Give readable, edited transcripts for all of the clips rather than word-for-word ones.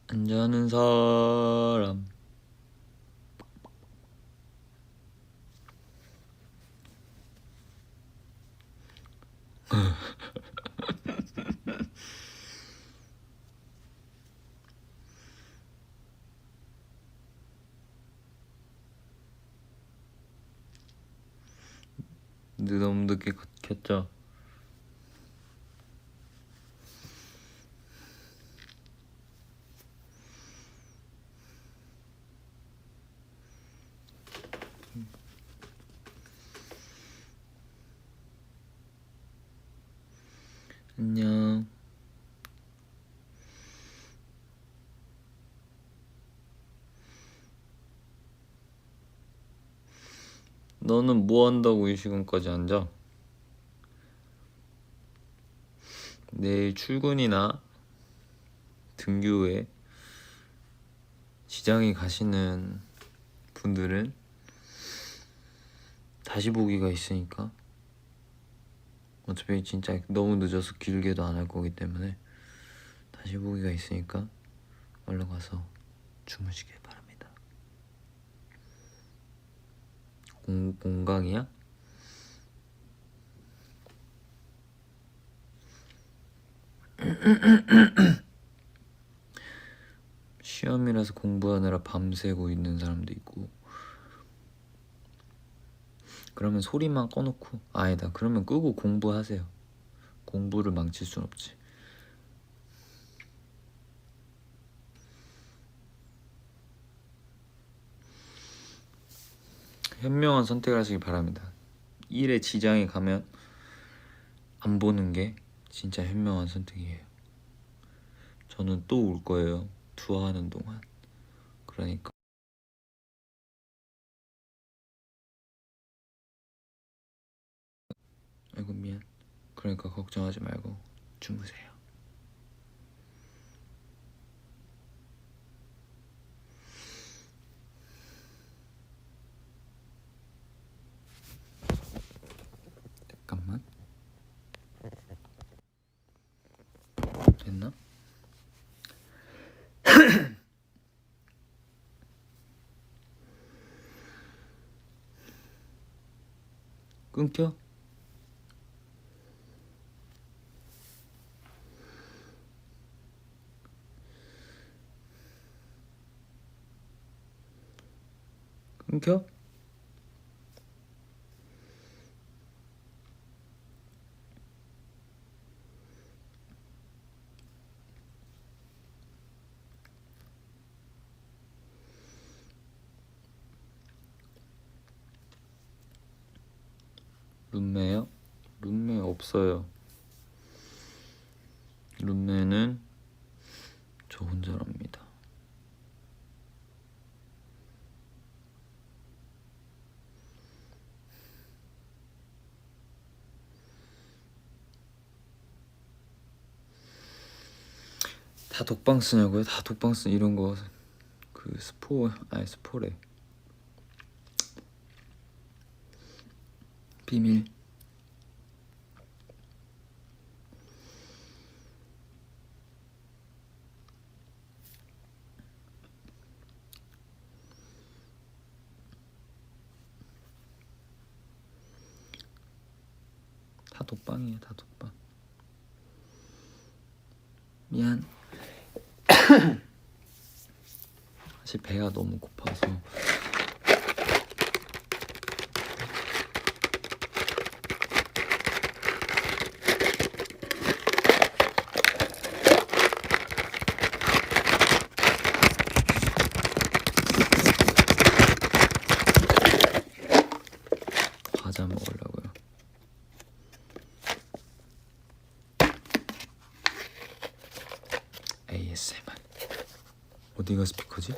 앉아는 사람. 너무 늦게 켰죠? 안녕. 너는 뭐 한다고 이 시간까지 앉아? 내일 출근이나 등교 후에 지장에 가시는 분들은 다시 보기가 있으니까 어차피 진짜 너무 늦어서 길게도 안 할 거기 때문에 다시 보기가 있으니까 얼른 가서 주무시길 바랍니다. 공강이야? 시험이라서 공부하느라 밤새고 있는 사람도 있고. 그러면 소리만 꺼놓고, 아니다, 그러면 끄고 공부하세요. 공부를 망칠 순 없지. 현명한 선택을 하시길 바랍니다. 일에 지장이 가면 안 보는 게 진짜 현명한 선택이에요. 저는 또 올 거예요, 투어하는 동안. 그러니까 아이고 미안. 그러니까 걱정하지 말고 주무세요. 잠깐만. 됐나? 끊겨? 끊겨? 룸메요? 룸메 없어요. 룸메는 저 혼자랍니다. 다 독방 쓰냐고요? 다 독방 쓰 이런 거 그 스포래. 비밀. 다 독방이에요, 다 독방. 미안. 사실 배가 너무 고파서. 과자 먹으려고요. 어디가 스피커지?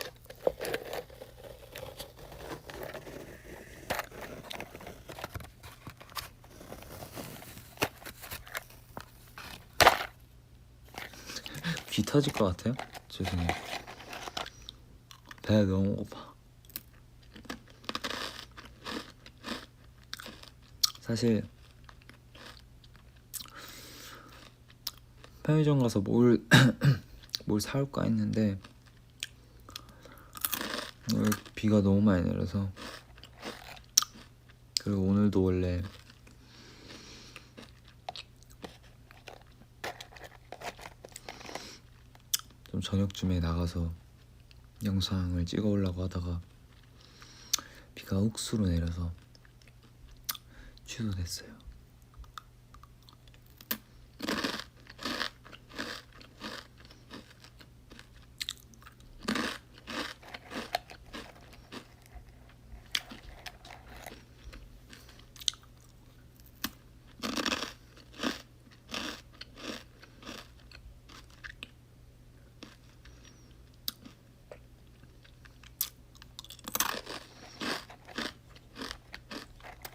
귀 터질 것 같아요? 죄송해요. 배가 너무 고파. 사실 편의점 가서 뭘 사올까 했는데 오늘 비가 너무 많이 내려서, 그리고 오늘도 원래 좀 저녁쯤에 나가서 영상을 찍어 오려고 하다가 비가 욱수로 내려서 취소됐어요.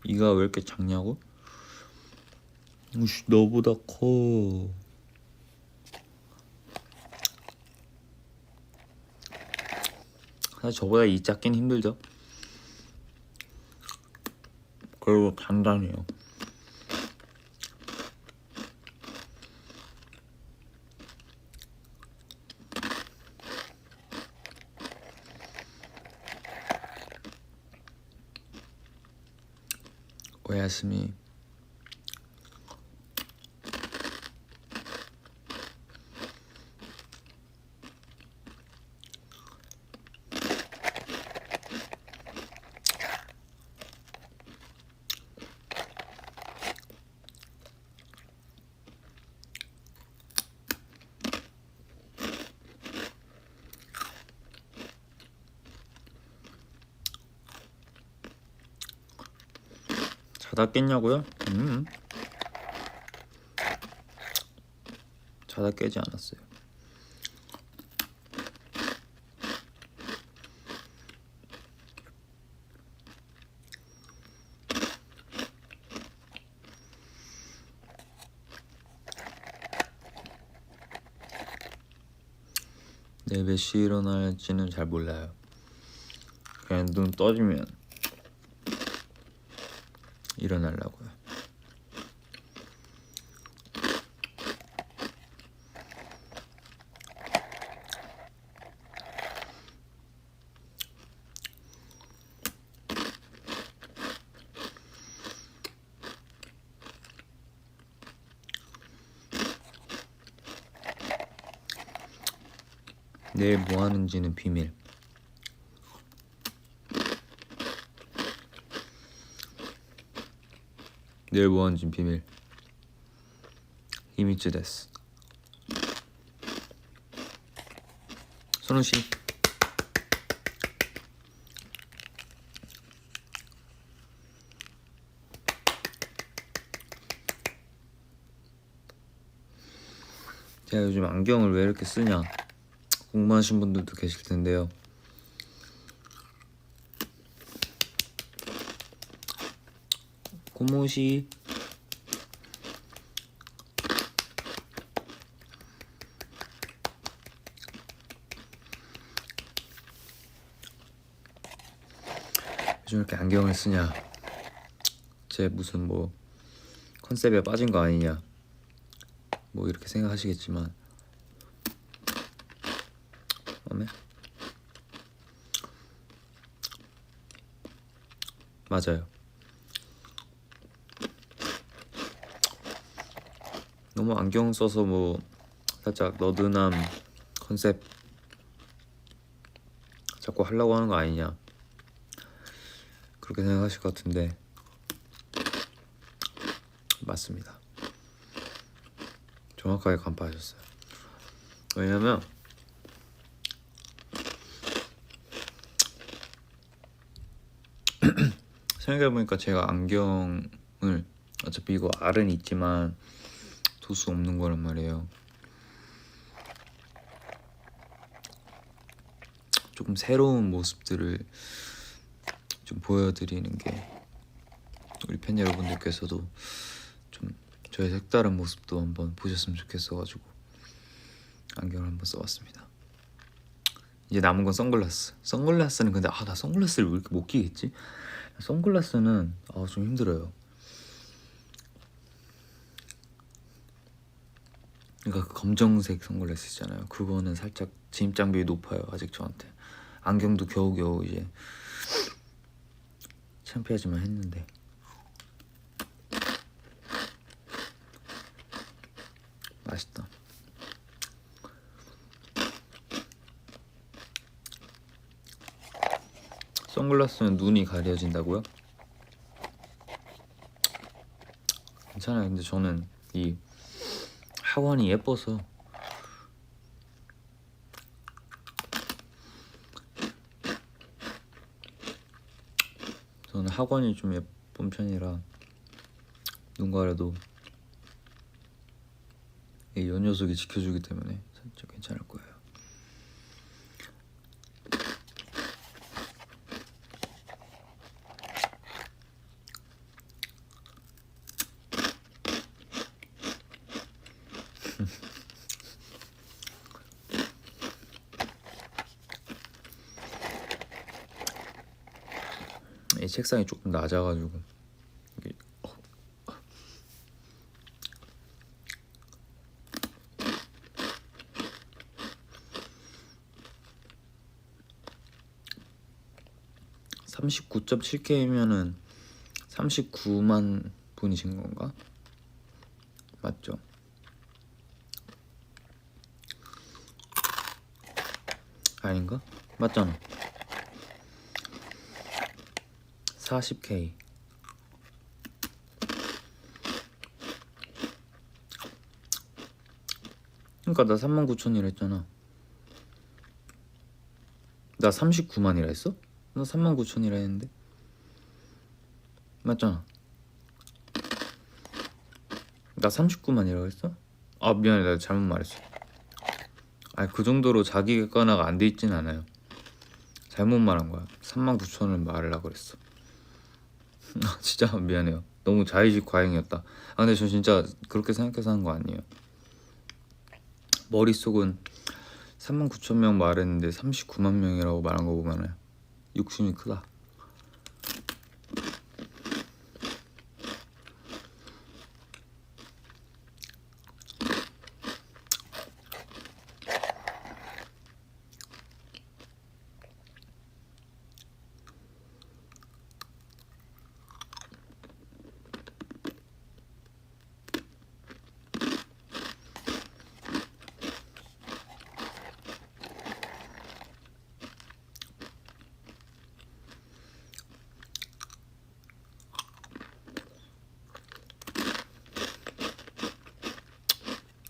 이가 왜 이렇게 작냐고? 우씨, 너보다 커. 사실 저보다 이 작긴 힘들죠. 그리고 단단해요. 오야스미. 자다 깼냐고요? 자다 깨지 않았어요. 내일 몇 시에 일어날지는 잘 몰라요. 그냥 눈 떠지면 일어나려고요. 내일 뭐 하는지는 비밀. 내일 뭐 하는지는 비밀. 히미츠 데스. 선우 씨. 제가 요즘 안경을 왜 이렇게 쓰냐 궁금하신 분들도 계실 텐데요. 고모시. 요즘 이렇게 안경을 쓰냐, 제 무슨 뭐 컨셉에 빠진 거 아니냐 뭐 이렇게 생각하시겠지만 맞아요. 너무 안경 써서 뭐 살짝 너드남 컨셉 자꾸 하려고 하는 거 아니냐 그렇게 생각하실 것 같은데 맞습니다. 정확하게 간파하셨어요. 왜냐면 생각해보니까 제가 안경을 어차피 이거 알은 있지만 도수 없는 거란 말이에요. 조금 새로운 모습들을 좀 보여드리는 게 우리 팬 여러분들께서도 좀 저의 색다른 모습도 한번 보셨으면 좋겠어가지고 안경을 한번 써봤습니다. 이제 남은 건 선글라스. 선글라스는 근데 나 선글라스를 왜 이렇게 못 끼겠지? 선글라스는 좀 힘들어요. 그러니까 그 검정색 선글라스 있잖아요. 그거는 살짝 진입 장벽이 높아요. 아직 저한테. 안경도 겨우겨우 이제 창피하지만 했는데. 맛있다. 선글라스는 눈이 가려진다고요? 괜찮아요. 근데 저는 이 하관이 예뻐서 저는 하관이 좀 예쁜 편이라 눈 가려도 이 녀석이 지켜주기 때문에 진짜 괜찮을 거예요. 이 책상이 조금 낮아가지고 이게 39.7K면은 39만 분이신 건가? 맞죠? 아닌가? 맞잖아. 40K. 그러니까 나 39,000이라 했잖아. 나 39만이라 했어? 나 39,000이라 했는데. 맞잖아. 나 39만이라고 했어? 미안해, 나 잘못 말했어. 그 정도로 자기 객관화가 안 돼 있진 않아요. 잘못 말한 거야. 39,000을 말하려고 그랬어. 진짜 미안해요. 너무 자의식 과잉이었다. 근데 저 진짜 그렇게 생각해서 한 거 아니에요. 머릿속은 39,000명 말했는데 39만 명이라고 말한 거 보면은 욕심이 크다.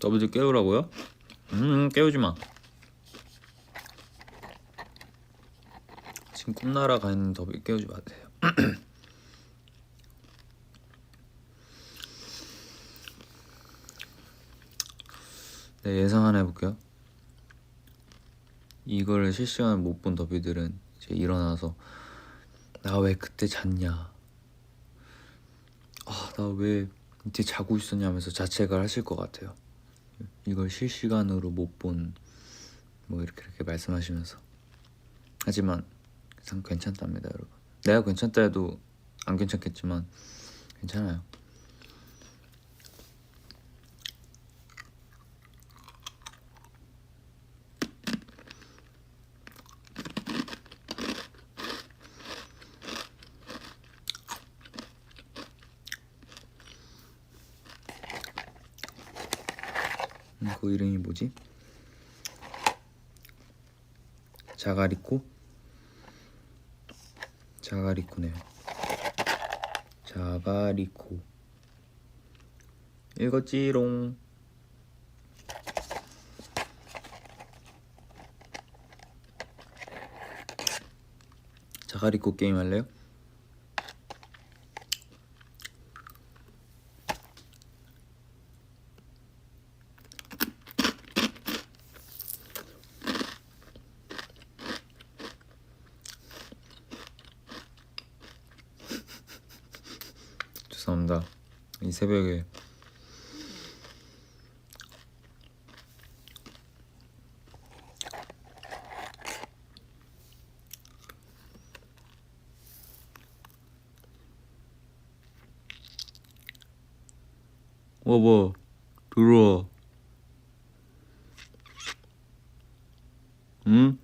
더비들 깨우라고요? 깨우지 마. 지금 꿈나라 가 있는 더비 깨우지 마세요. 네, 예상 하나 해볼게요. 이걸 실시간을 못 본 더비들은 이제 일어나서 나 왜 그때 잤냐, 나 왜 이때 자고 있었냐면서 자책을 하실 것 같아요. 이걸 실시간으로 못 본 뭐 이렇게 말씀하시면서. 하지만 참 괜찮답니다, 여러분. 내가 괜찮다 해도 안 괜찮겠지만 괜찮아요. 그 이름이 뭐지? 자가리코네요. 자가리코 읽었지롱. 자가리코 게임 할래요? 죄송합니다. 이 새벽에 와봐 들어와. 응?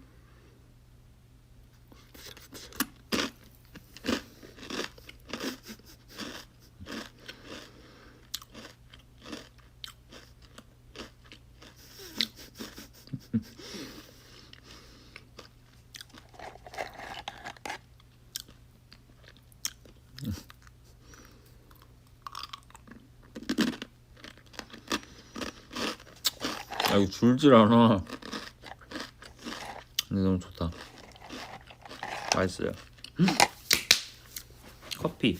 아 이거 줄질 않아. 근데 너무 좋다. 맛있어요. 커피.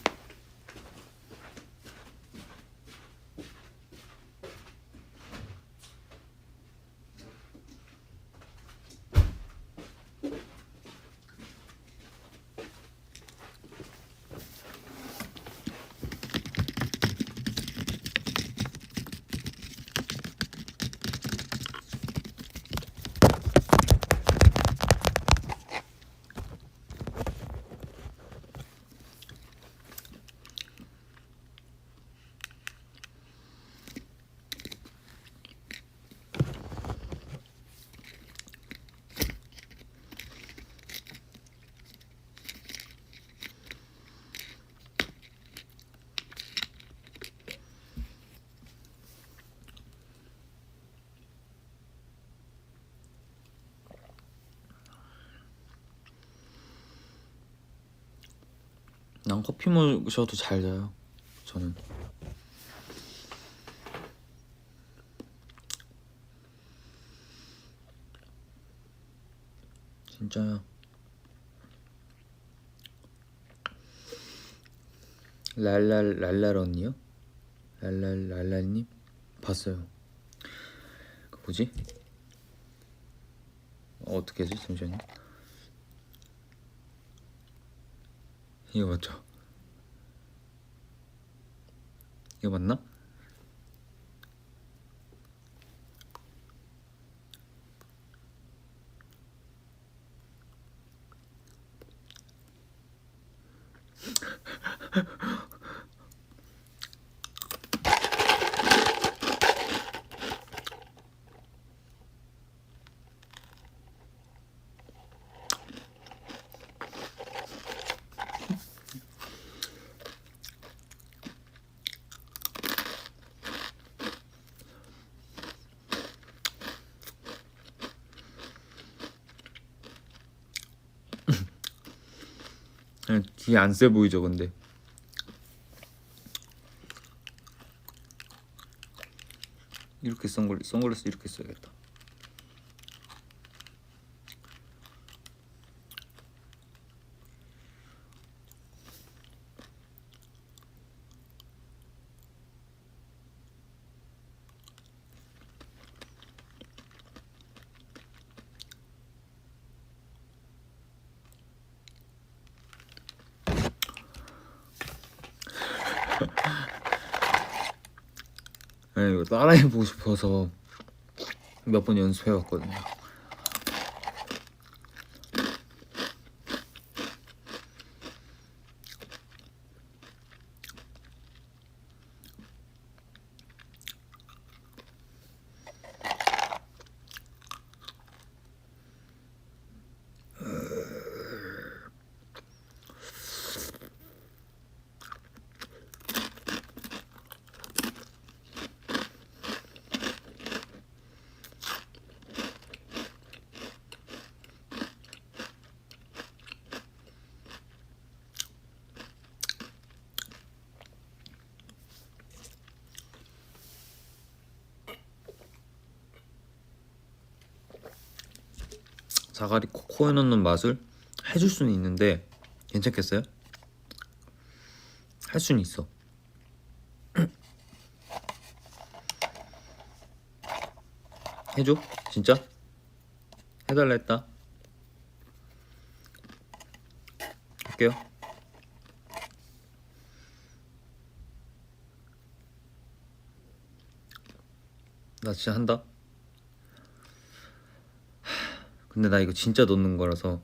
난 커피 마셔도 잘 자요. 저는. 진짜요. 랄랄 언니요? 랄랄님 봤어요. 그 뭐지? 어떻게 하지? 잠시만요. 이거 맞죠? 이거 맞나? 귀 안 세 보이죠, 근데. 이렇게 선글라스 이렇게 써야겠다. 네, 이거 따라해보고 싶어서 몇 번 연습해봤거든요. 사과리 코코에 넣는 맛을 해줄 수는 있는데 괜찮겠어요? 할 수는 있어. 해줘? 진짜? 해달라 했다. 할게요. 나 진짜 한다. 근데 나 이거 진짜 넣는 거라서.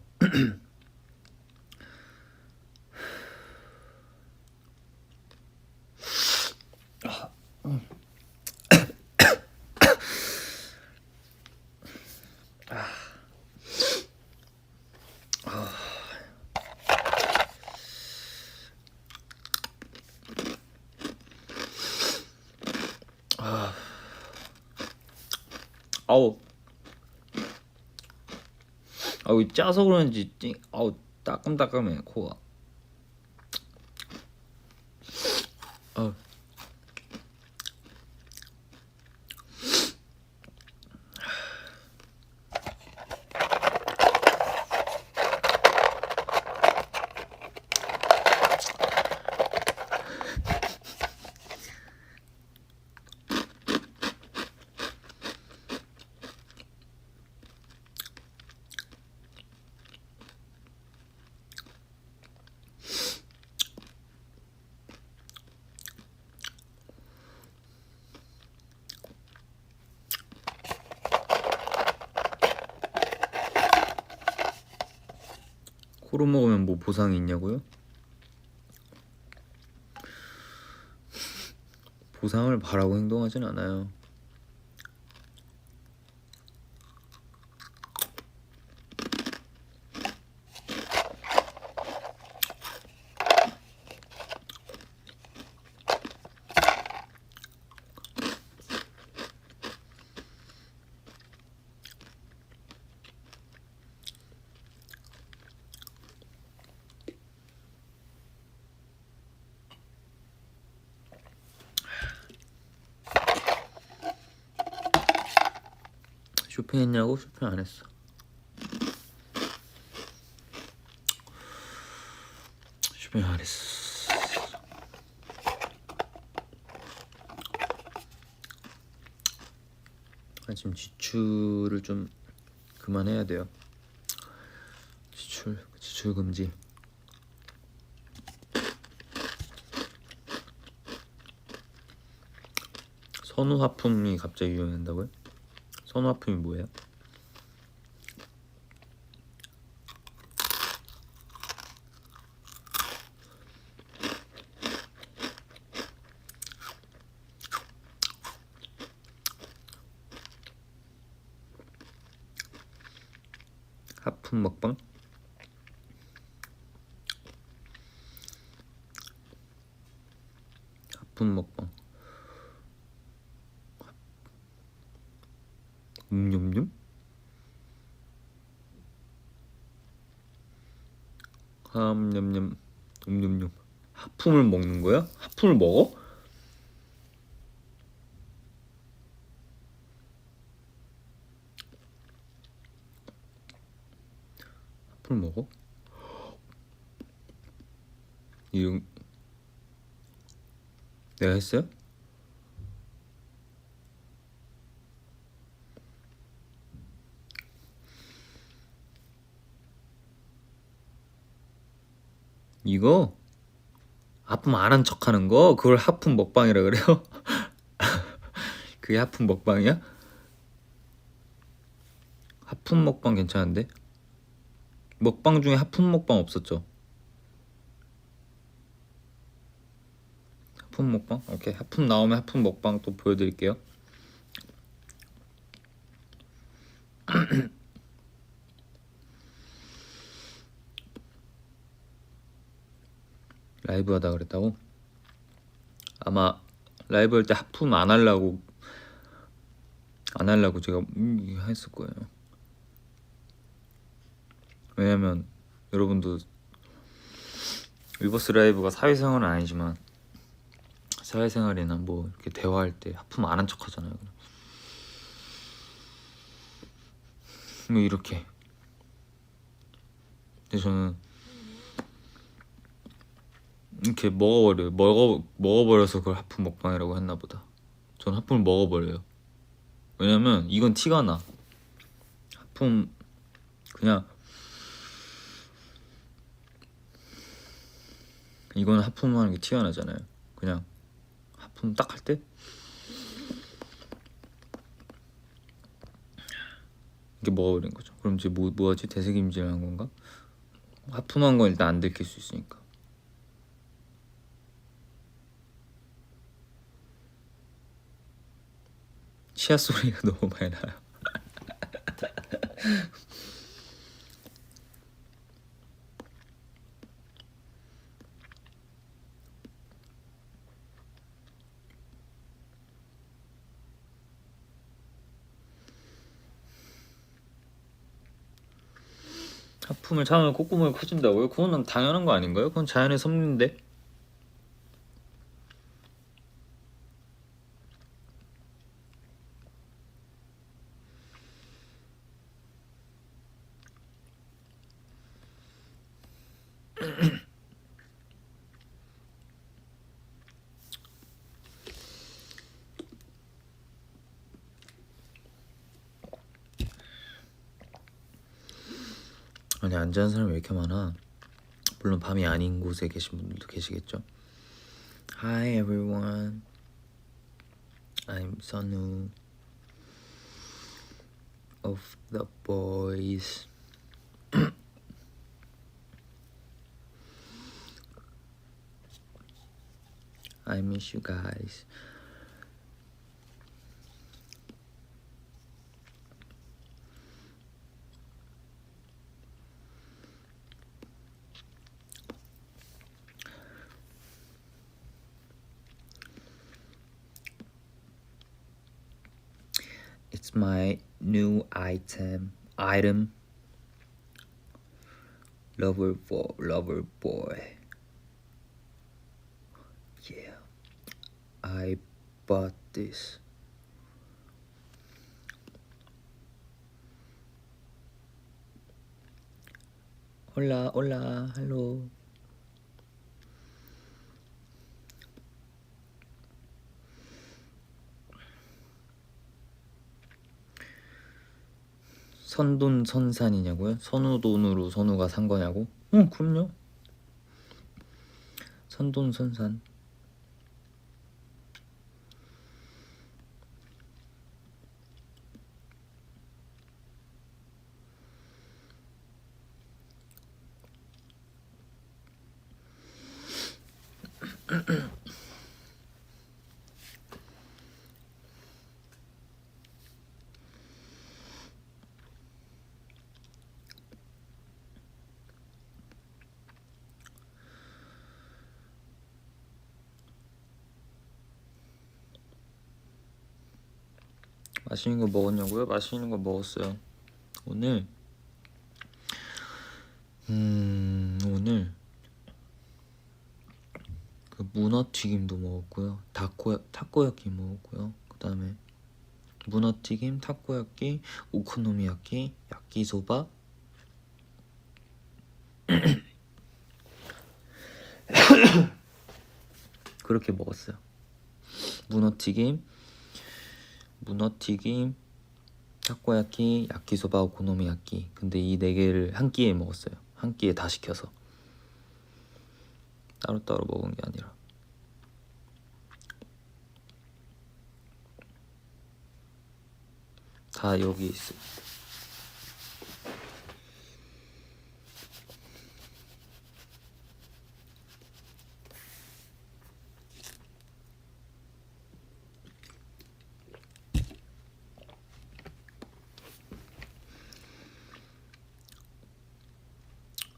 아우, 아우 짜서 그런지 아우 따끔따끔해 코가. 아, 코로 먹으면 뭐 보상이 있냐고요? 보상을 바라고 행동하진 않아요. 쇼핑했냐고? 쇼핑 안 했어. 쇼핑 안 했어. 지금 지출을 좀 그만해야 돼요. 지출 금지. 선우하품이 갑자기 유행한다고요? 선우하품이 뭐예요? 하품 먹방? 하품 먹방. 냠냠? 냠냠. 냠냠. 하품을 먹는 거야? 하품을 먹어? 하품을 먹어? 이런 내가 했어요? 이거 하품 안 한 척하는 거 그걸 하품 먹방이라 그래요? 그게 하품 먹방이야? 하품 먹방 괜찮은데? 먹방 중에 하품 먹방 없었죠? 하품 먹방? 오케이, 하품 나오면 하품 먹방 또 보여드릴게요. 라이브 하다 그랬다고? 아마 라이브 할 때 하품 안 하려고 제가 했을 거예요. 왜냐면 여러분도 위버스 라이브가 사회생활은 아니지만 사회생활이나 뭐 이렇게 대화할 때 하품 안 한 척 하잖아요. 뭐 이렇게. 근데 저는 이렇게 먹어버려서 그걸 하품 먹방이라고 했나 보다. 전 하품을 먹어버려요. 왜냐면 이건 티가 나. 하품 그냥 이건 하품하는 게 티가 나잖아요. 그냥 하품 딱 할 때 이렇게 먹어버린 거죠. 그럼 이제 뭐하지? 되새김질한 건가? 하품한 건 일단 안 들킬 수 있으니까. 치아 소리가 너무 많이 나요. 하품을 참으면 콧구멍이 커진다고요? 그거는 당연한 거 아닌가요? 그건 자연의 섭리인데. 아니, 안 자는 사람이 왜 이렇게 많아? 물론 밤이 아닌 곳에 계신 분들도 계시겠죠. Hi everyone, I'm Sonu of the boys. I miss you guys. It's my new item. Lover boy. Yeah, I bought this. Hola, hello. 선돈 선산이냐고요? 선우돈으로 선우가 산 거냐고? 응, 그럼요. 선돈 선산. 맛있는 거 먹었냐고요? 맛있는 거 먹었어요. 오늘 그 문어튀김도 먹었고요. 타코야끼 먹었고요. 그 다음에 문어튀김, 타코야끼, 오코노미야끼, 야끼소바. 그렇게 먹었어요. 문어튀김, 타코야끼, 야끼소바, 오코노미야끼. 근데 이 네 개를 한 끼에 먹었어요. 한 끼에 다 시켜서. 따로따로 먹은 게 아니라. 다 여기 있어요.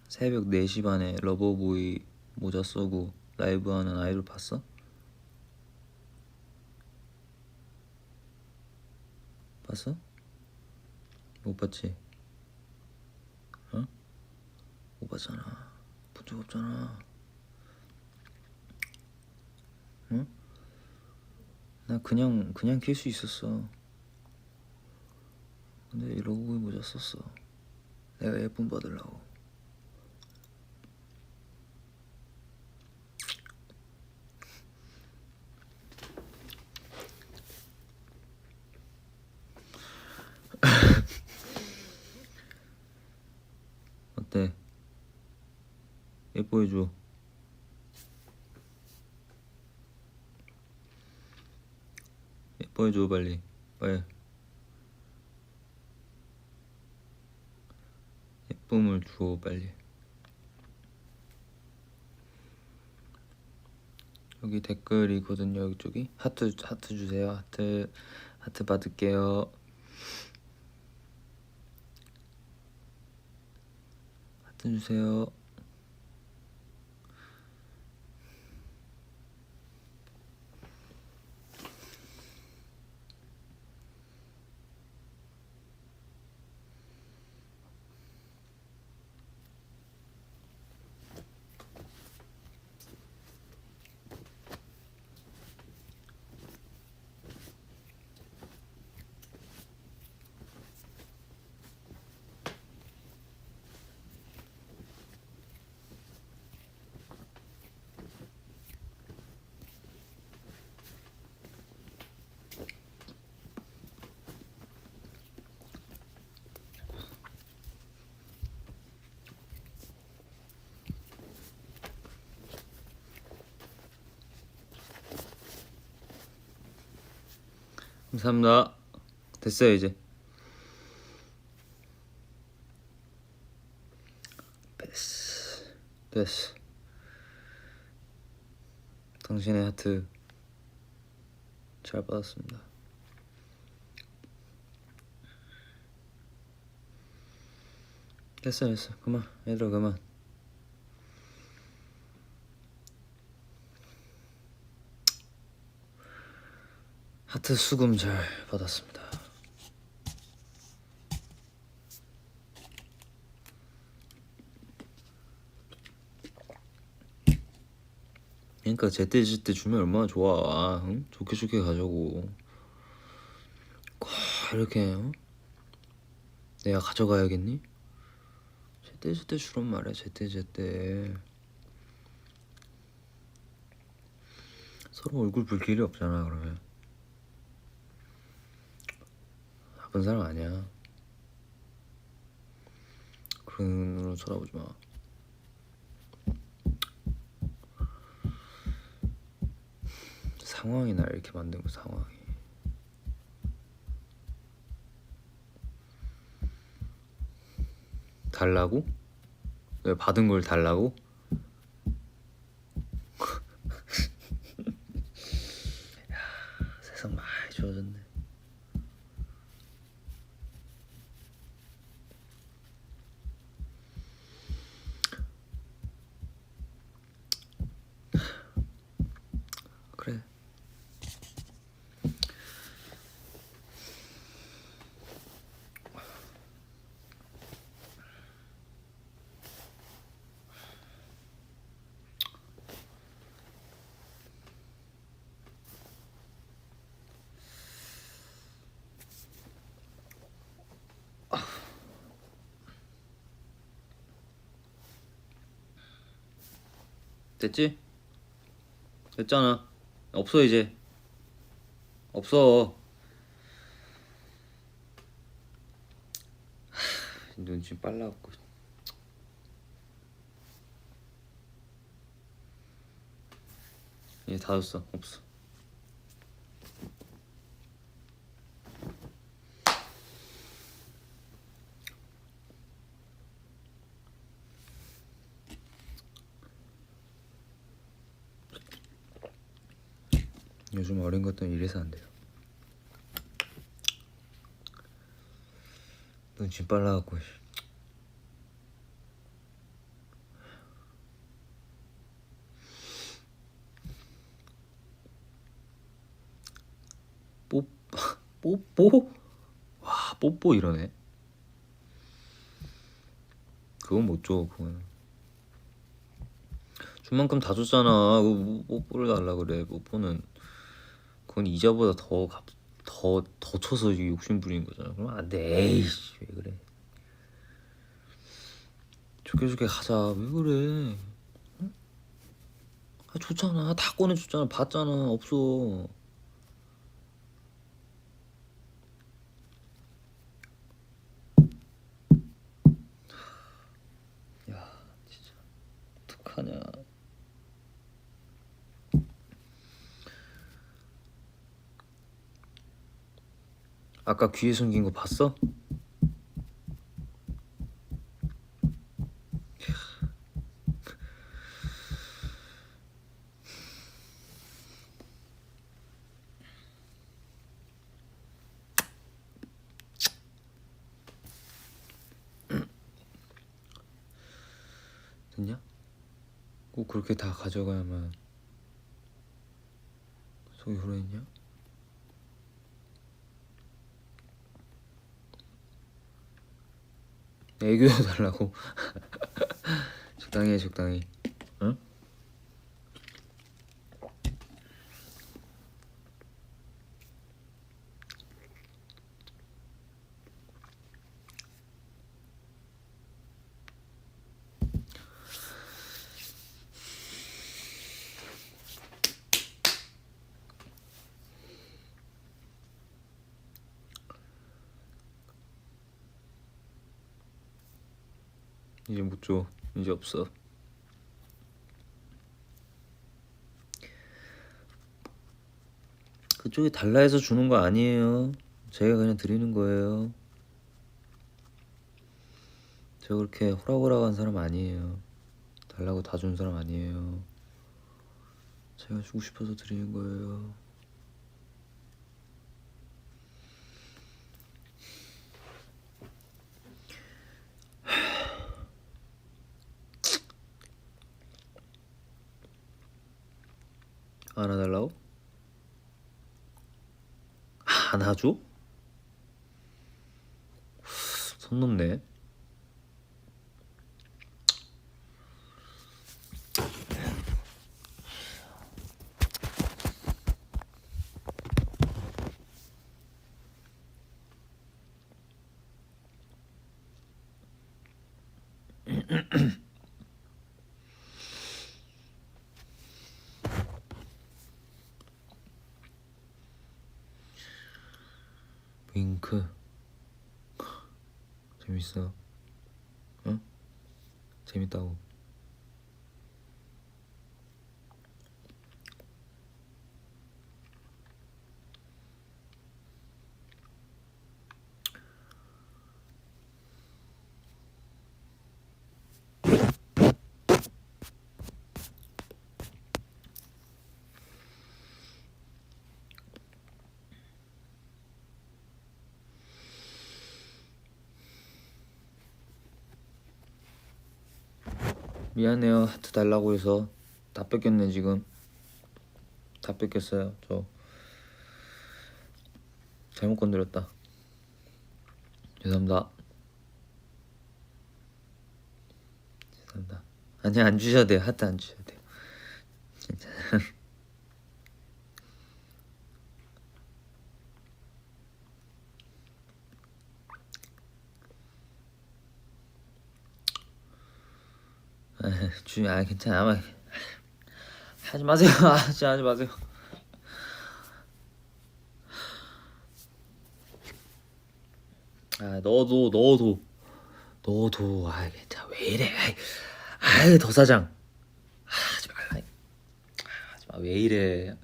새벽 4시 반에 러버보이 모자 쓰고 라이브 하는 아이돌 봤어? 봤어? 못 봤지? 어? 못 봤잖아. 본 적 없잖아. 응? 나 그냥 킬 수 있었어. 근데 러버보이 모자 썼어. 내가 예쁨 받으려고. 어때? 예뻐해줘. 예뻐해줘 빨리. 왜? 기쁨을 주어 빨리. 여기 댓글이거든요. 이쪽이 하트 주세요. 하트 받을게요. 하트 주세요. 감사합니다. 됐어요 이제. 됐어. 당신의 하트 잘 받았습니다. 됐어. 그만. 얘들아 그만. 하트 수금 잘 받았습니다. 그러니까 제때 주면 얼마나 좋아. 응? 좋게 가자고. 꼭 이렇게 내가 가져가야겠니? 제때 주란 말이야. 제때. 서로 얼굴 볼 길이 없잖아. 그러면 나쁜 사람 아니야. 그런 눈으로 쳐다보지 마. 상황이 날 이렇게 만든 거. 상황이. 달라고? 왜 받은 걸 달라고? 야, 세상 많이 좋아졌네. 그래. 됐지? 됐잖아. 없어 이제. 없어. 눈치 빨라갖고. 이제 다 줬어. 없어. 요즘 어린 것들은 이래서 안 돼요. 눈치 빨라갖고. 뽀뽀? 와, 뽀뽀 이러네. 그건 못 줘. 그건 준 만큼 다 줬잖아. 뽀뽀를 달라 그래. 뽀뽀는 그건 이자보다 더 쳐서 욕심 부리는 거잖아. 그럼 안 돼. 에이씨, 왜 그래? 좋게 가자. 왜 그래? 응? 아, 줬잖아. 다 꺼내줬잖아. 봤잖아. 없어. 야, 진짜 어떡하냐. 아까 귀에 숨긴 거 봤어? 됐냐? 꼭 그렇게 다 가져가야만 속이 후련했냐? 애교도 달라고. 적당히 해, 적당히. 응? 이제 못 줘. 이제 없어. 그쪽이 달라 해서 주는 거 아니에요. 제가 그냥 드리는 거예요. 저 그렇게 호락호락한 사람 아니에요. 달라고 다 준 사람 아니에요. 제가 주고 싶어서 드리는 거예요. 안아달라고? 안아줘? 선 넘네. 윙크. 재밌어. 응? 재밌다고. 미안해요. 하트 달라고 해서 다 뺏겼네 지금. 다 뺏겼어요. 저 잘못 건드렸다. 죄송합니다. 죄송합니다. 아니 안 주셔도 돼요. 하트 안 주셔도 돼요. 괜찮아. 괜찮아. 아마 하지 마세요. 하지 마세요. 너도 괜찮아. 왜 이래? 더 사장. 하지 말라. 하지 마. 왜 이래?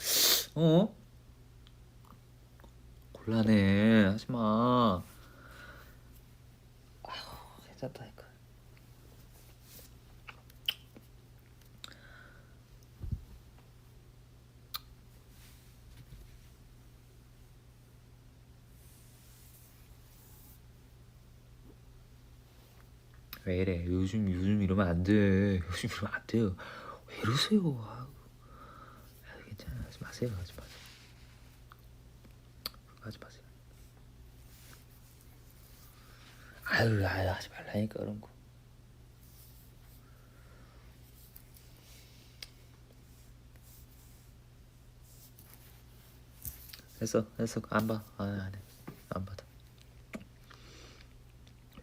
곤란해. 하지 마. 괜찮다니까. 왜 이래? 요즘 이러면 안 돼. 요즘 이러면 안 돼요. 왜 이러세요? 괜찮아. 하지 마세요. 하지 마세요. 하지 말라니까 그런 거. 했어. 안 봐. 안 해. 안 받아.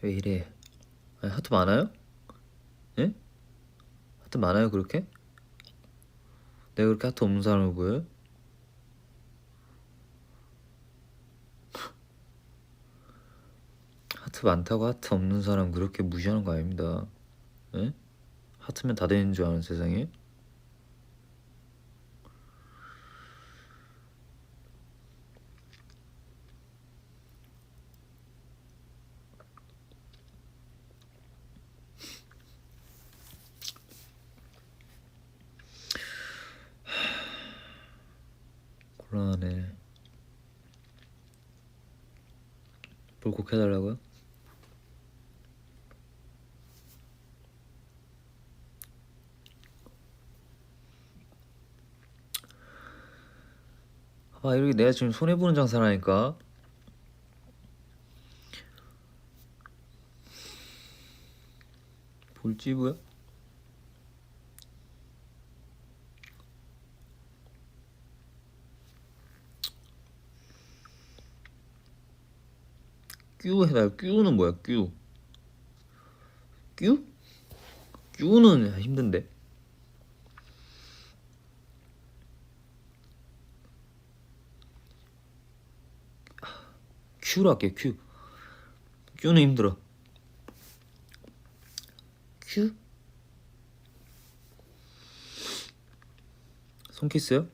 왜 이래? 하트 많아요? 예? 하트 많아요 그렇게? 내가 그렇게 하트 없는 사람을 보여요? 하트 많다고 하트 없는 사람 그렇게 무시하는 거 아닙니다. 예? 하트면 다 되는 줄 아는 세상에? 곤란하네. 뭘 꼭 해달라고요? 봐봐, 이렇게 내가 지금 손해보는 장사라니까. 볼지부야? 뀨 해봐요. 뀨는 뭐야? 뀨? 뀨? 뀨는 힘든데. 큐로 할게. 큐. 큐는 힘들어. 큐? 손키스요?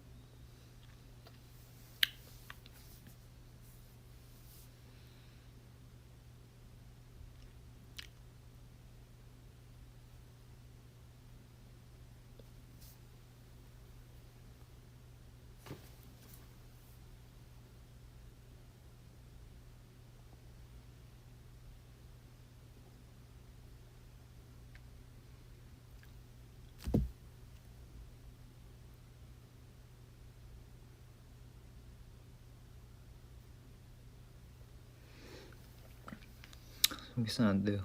손키스는 안 돼요.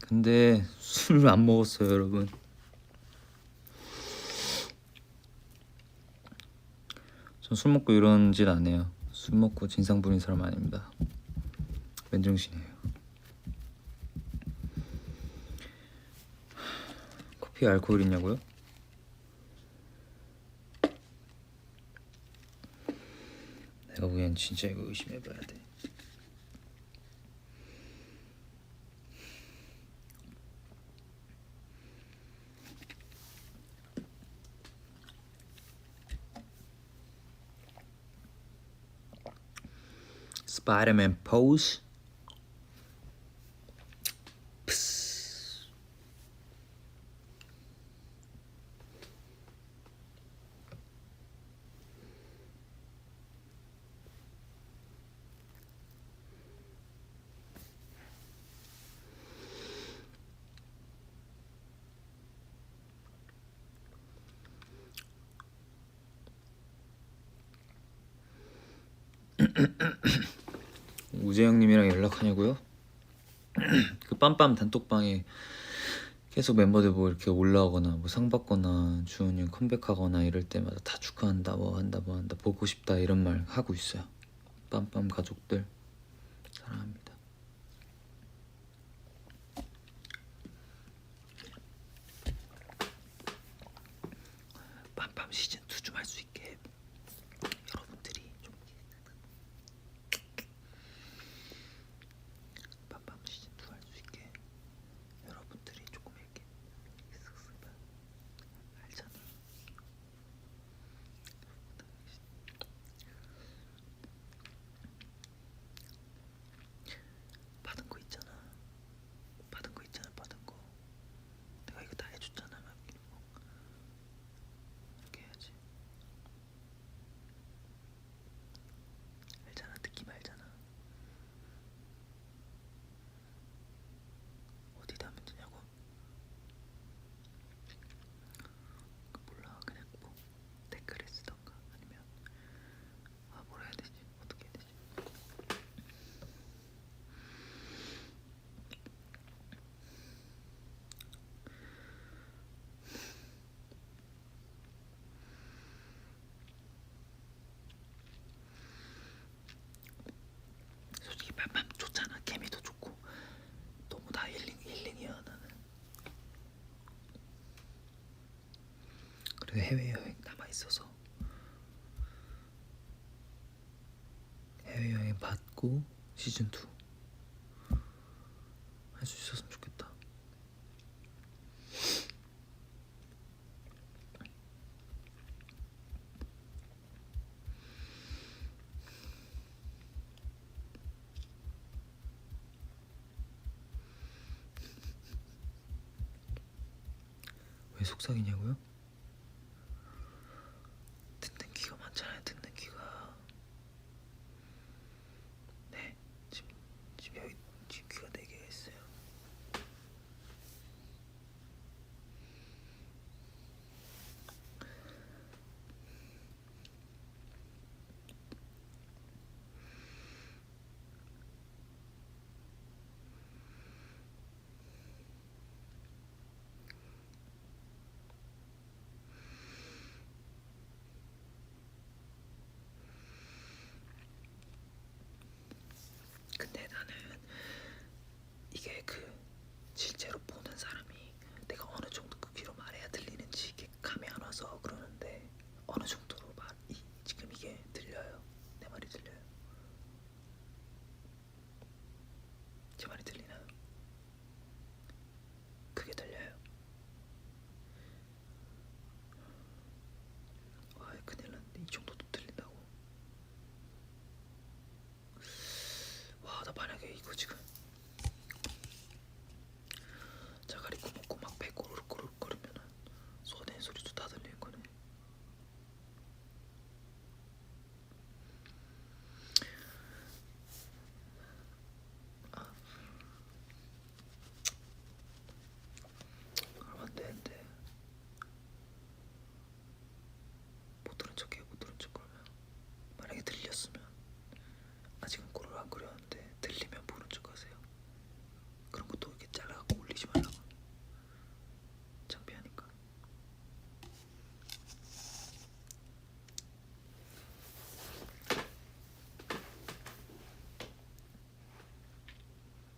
근데 술을 안 먹었어요, 여러분. 전 술 먹고 이런 짓 안 해요. 술 먹고 진상 부린 사람 아닙니다. 맨정신이에요. 커피에 알코올 있냐고요? 내가 보기엔 진짜 이거 의심해봐야 돼. 스파이더맨 포즈. 우재형님이랑 연락하냐고요? 그 빰빰 단톡방에 계속 멤버들 뭐 이렇게 올라오거나 뭐 상 받거나 주원이 형 컴백하거나 이럴 때마다 다 축하한다, 뭐 한다, 뭐 한다, 보고 싶다 이런 말 하고 있어요. 빰빰 가족들 사랑합니다. 빰빰 시즌 2 좀 할 수 있게 여러분들이 좀 빰빰 시즌 2 할 수 있게 여러분들이 조금 이렇게 알잖아. 받은 거 있잖아. 받은 거. 내가 이거 다 해줬잖아. 막 이렇게 해야지. 알잖아. 느낌 알잖아. 어디다 하면 되냐고? 몰라. 그냥 뭐 댓글에 쓰던가 아니면 뭘 해야 되지? 어떻게 해야 되지? 솔직히 맘맘 좋잖아. 케미도 좋고 너무 다 힐링이야 나는. 그리고 해외여행 남아있어서 해외여행 있고 시즌 2 할 수 있었으면 좋겠다. 왜 속삭이냐고요? 듣는 귀가 많잖아요. 듣는 귀가. 네, 지금 여기 지금 귀가 4개가 있어요. 근데 나는 이게 실제로 보는 사람이 내가 어느 정도 크기로 말해야 들리는지 이게 감이 안 와서 그러는데 어느 정도로 지금 이게 들려요? 내 말이 들려요? 제 말이 들리나요? 크게 들려요? 와, 큰일 났네. 이 정도도 들린다고? 와, 나 만약에 이거 지금 자갈이 구먹고 막 배 꼬르륵 거리면은 소내 소리도 다 들릴 거네. 그럼 안 되는데. 못 들은 척해요. 못 들은 척. 그러면 만약에 들렸으면 아직은 꼬르륵 안 거렸는데 들리면 모른 척 하세요. 그런 것도 이렇게 잘라갖고 올리지 말라고. 창피하니까.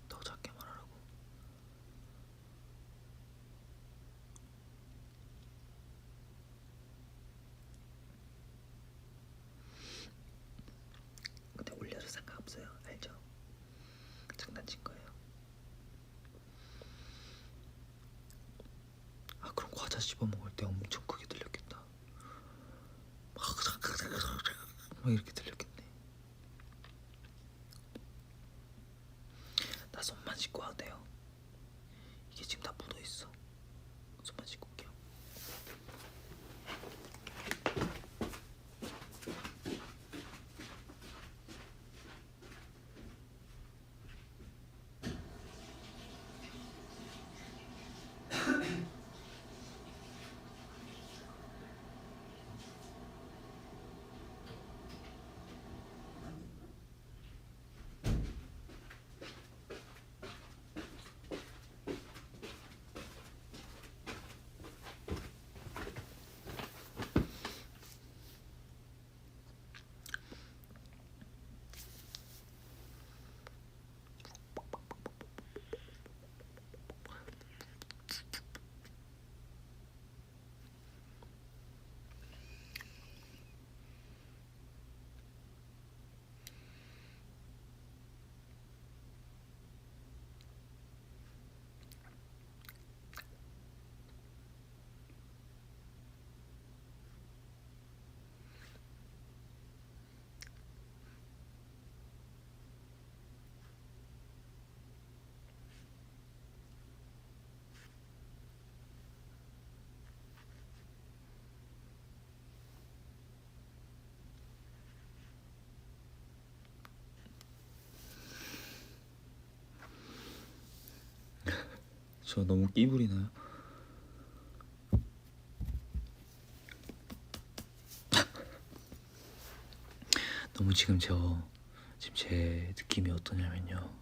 더 작게 말하라고. 근데 올려도 상관없어요. 알죠? 장난친 거예요. 아, 그럼 과자 씹어 먹을 때 엄청 크게 들렸겠다. 막 이렇게 들렸겠네. 나 손만 씻고 와도 돼요. 이게 지금 다 묻어 있어. 손만 씻고 올게요. 저 너무 끼부리나요? 너무 지금 제 느낌이 어떠냐면요.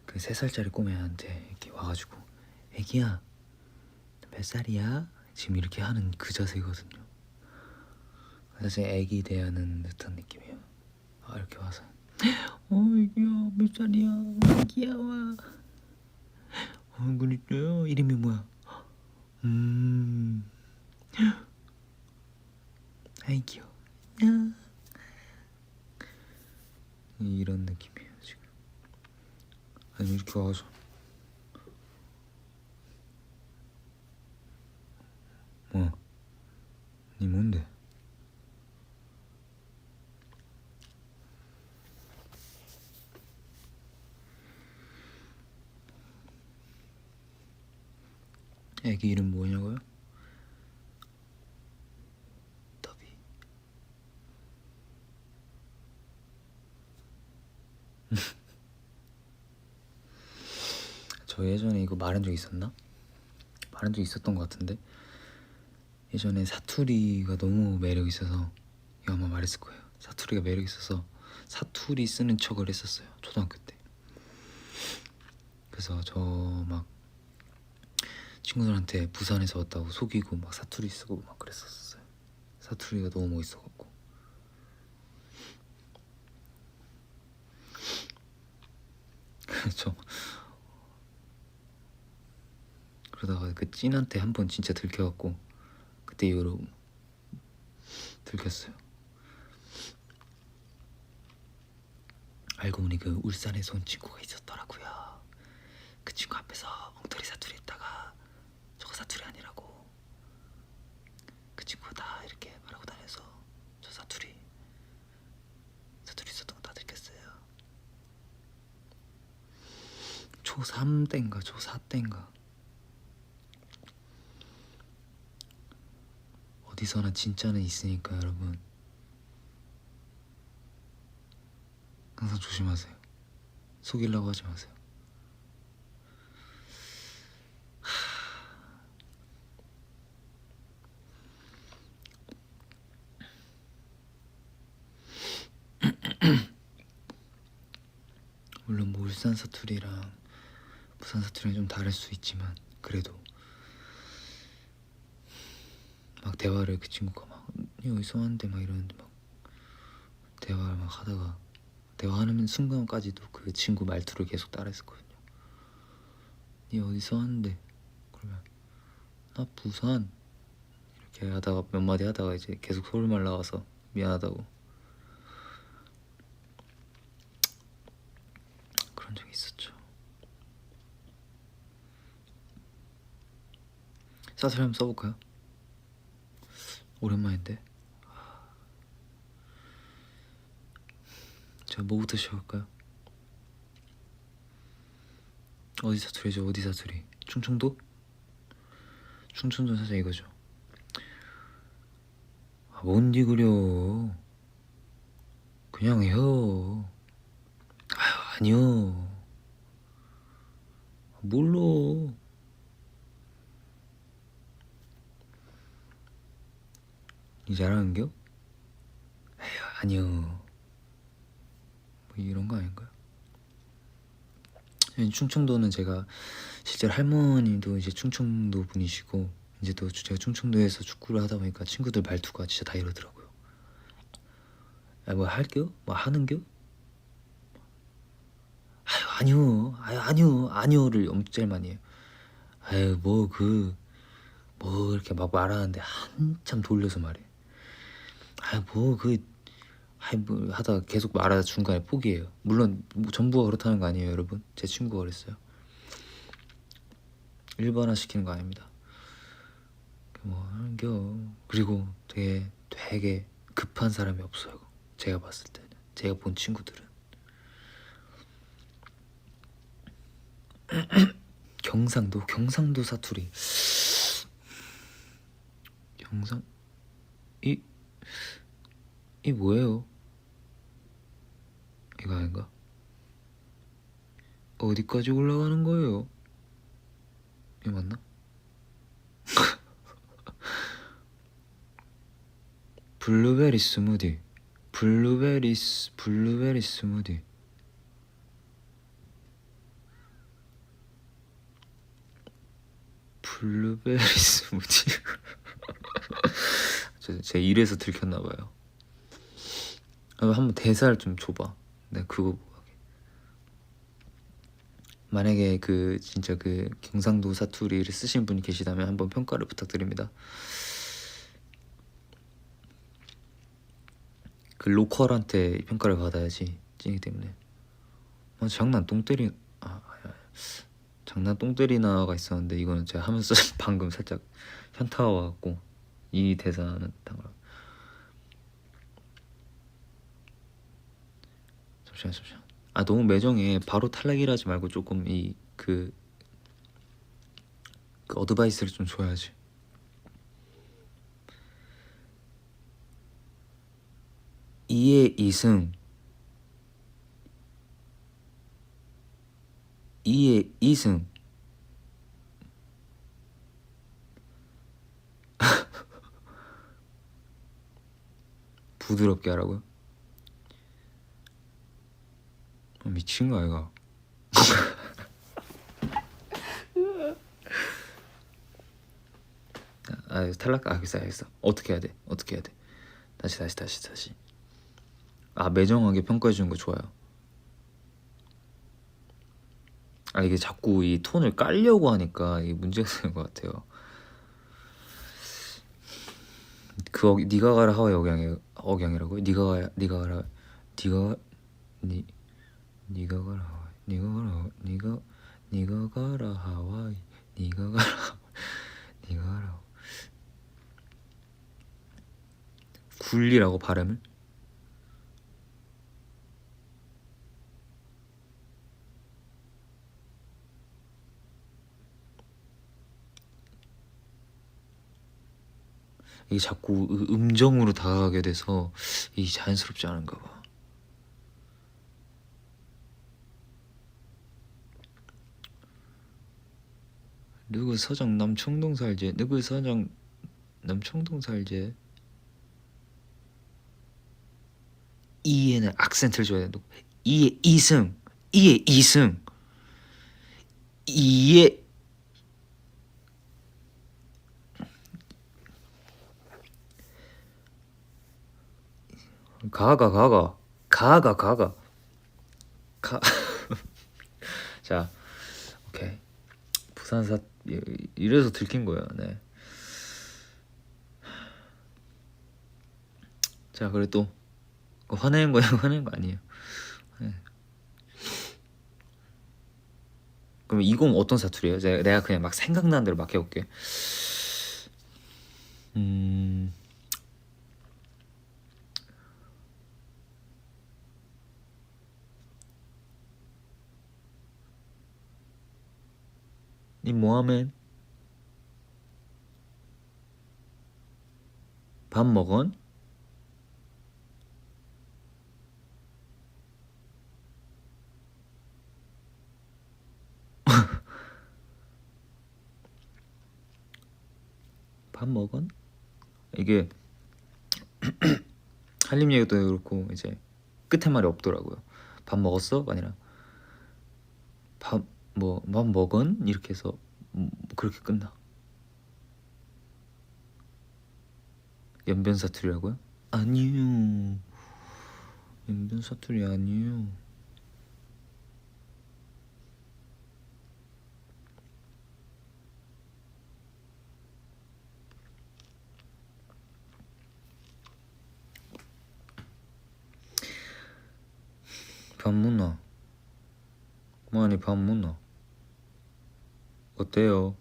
그 3살짜리 꼬매한테 이렇게 와가지고 애기야 몇 살이야? 지금 이렇게 하는 그 자세거든요. 사실 애기 대하는 듯한 느낌이에요. 이렇게 와서 애기야 몇 살이야? 귀여워. 그랬어요? 이름이 뭐야? 아이 귀여워. 이런 느낌이에요 지금. 아니 이렇게 와서 뭐? 니 뭔데? 애기 이름 뭐냐고요? 더비. 저 예전에 이거 말한 적 있었나? 말한 적 있었던 것 같은데 예전에 사투리가 너무 매력 있어서 이거 아마 말했을 거예요. 사투리가 매력 있어서 사투리 쓰는 척을 했었어요 초등학교 때. 그래서 저 막 친구들한테 부산에서 왔다고 속이고 막 사투리 쓰고 막 그랬었어요. 사투리가 너무 멋있어갖고. 그래서 그러다가 그 찐한테 한 번 진짜 들켜갖고 그때 이후로 들켰어요. 알고 보니 그 울산에서 온 친구가 있었더라고요. 그 친구 앞에서 엉터리 사투리 했다가 저거 사투리 아니라고 그 친구가 다 이렇게 말하고 다녀서 저 사투리 있었던 거 다 들켰어요. 초3 땐가 초4 땐가. 어디서나 진짜는 있으니까 여러분 항상 조심하세요. 속이려고 하지 마세요. 물론 뭐 울산 사투리랑 부산 사투리는 좀 다를 수 있지만 그래도 막 대화를 그 친구가 막 니 어디서 왔는데 막 이러는데 막 대화를 막 하다가 대화하는 순간까지도 그 친구 말투를 계속 따라했었거든요. 니 어디서 왔는데? 그러면 나 부산 이렇게 하다가 몇 마디 하다가 이제 계속 서울말 나와서 미안하다고 그런 적이 있었죠. 사투리 한번 써볼까요? 오랜만인데. 제가 뭐부터 시작할까요? 어디 사투리죠? 어디 사투리? 충청도? 충청도 살짝 이거죠. 아, 뭔디 그려. 그냥 해요. 아유 아니요. 몰라. 니 잘하는겨? 에휴 아니요. 뭐 이런 거 아닌가요? 충청도는 제가 실제로 할머니도 이제 충청도 분이시고 이제 또 제가 충청도에서 축구를 하다 보니까 친구들 말투가 진짜 다 이러더라고요. 아, 뭐 할겨? 뭐 하는겨? 아유 아니요. 아유 아니요. 아니요를 엄청 제일 많이 해요. 아유 뭐 이렇게 막 말하는데 한참 돌려서 말해. 아유 뭐 하다가 계속 말하다 중간에 포기해요. 물론 뭐 전부가 그렇다는 거 아니에요 여러분. 제 친구가 그랬어요. 일반화 시키는 거 아닙니다. 뭐 하는겨. 그리고 되게 급한 사람이 없어요. 제가 봤을 때는 제가 본 친구들은 경상도 사투리. 이 뭐예요? 이거 아닌가? 어디까지 올라가는 거예요? 이거 맞나? 블루베리 스무디. 블루베리 스무디. 블루베리 스무디. 제 일에서 들켰나봐요. 한번 대사를 좀 줘봐. 내가 그거 보고 하게. 만약에 그 진짜 그 경상도 사투리를 쓰신 분이 계시다면 한번 평가를 부탁드립니다. 그 로컬한테 평가를 받아야지 찐이기 때문에. 장난 똥 때리 장난 똥 때리나가 있었는데 이거는 제가 하면서 방금 살짝 현타가 와갖고 이 대사는 당황. 잠시만. 너무 매정해. 바로 탈락이라 하지 말고 조금 그 어드바이스를 좀 줘야지. 이의 이승 부드럽게 하라고요? 미친 거 아이가? 탈락? 알겠어. 어떻게 해야 돼? 다시. 매정하게 평가해 주는 거 좋아요. 이게 자꾸 이 톤을 깔려고 하니까 이게 문제가 되는 것 같아요. 니가 가라 하와이 억양이라고요? 니가 가라 니가 가라 하와이 니가 가라 하와이 굴리라고 발음을? 이게 자꾸 음정으로 다가가게 돼서 이게 자연스럽지 않은가 봐. 누구 서장 남청동 살제? 누구 서장 남청동 살제? 이에는 악센트를 줘야 된다. 이의 이승 이의 가가 자, 오케이. 부산사 이래서 들킨 거예요. 네. 자, 그래 또 화내는 거예요? 화내는 거 아니에요. 네. 그럼 이건 어떤 사투리예요? 내가 그냥 막 생각나는 대로 막 해볼게. 니 뭐하면? 밥 먹은? 밥 먹은? 이게 한림 얘기도 그렇고 이제 끝에 말이 없더라고요. 밥 먹었어? 아니라 밥 먹은? 이렇게 해서 그렇게 끝나. 연변 사투리라고요? 아니요. 연변 사투리 아니에요. 밥 묻나? 뭐하니 밥 묻나? 어때요?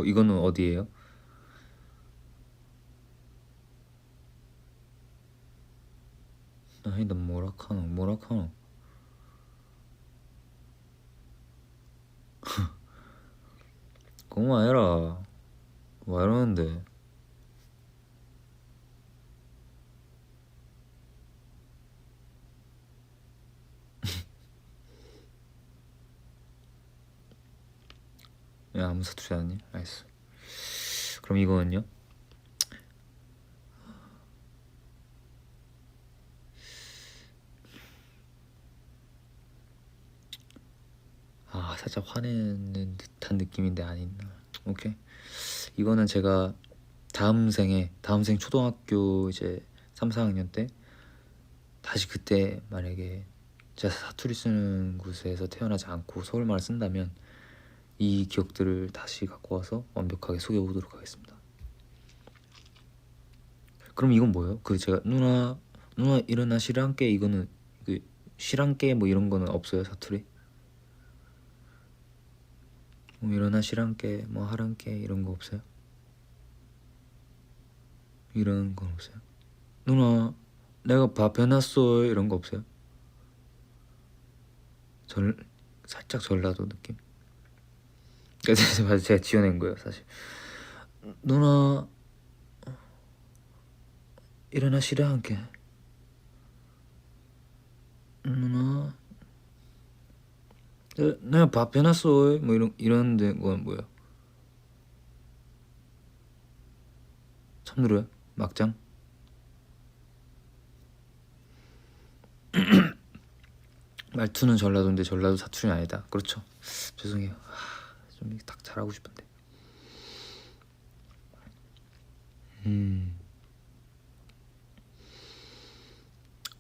이거는 어디예요? 나이다 뭐라카노 그만해라. 왜 이러는데? 야, 아무 사투리 아니? 알겠어. 그럼 이거는요? 살짝 화내는 듯한 느낌인데 아닌나. 오케이. 이거는 제가 다음 생 초등학교 이제 3, 4학년 때 다시 그때 만약에 제가 사투리 쓰는 곳에서 태어나지 않고 서울말을 쓴다면 이 기억들을 다시 갖고 와서 완벽하게 소개해보도록 하겠습니다. 그럼 이건 뭐예요? 제가 누나 누나 일어나 실랑깨 이거는 그 실랑깨 뭐 이런 거는 없어요 사투리? 뭐 일어나 실랑깨 뭐 하랑깨 이런 거 없어요? 이런 건 없어요? 누나 내가 밥 해놨어 이런 거 없어요? 절 살짝 전라도 느낌? 그래서 제가 지어낸 거예요 사실. 누나 일어나 실랑깨 누나 내가 밥 해놨어 뭐 이런 건 뭐예요? 참누르요? 막장? 말투는 전라도인데 전라도 사투리는 아니다. 그렇죠. 죄송해요. 좀 딱 잘하고 싶은데.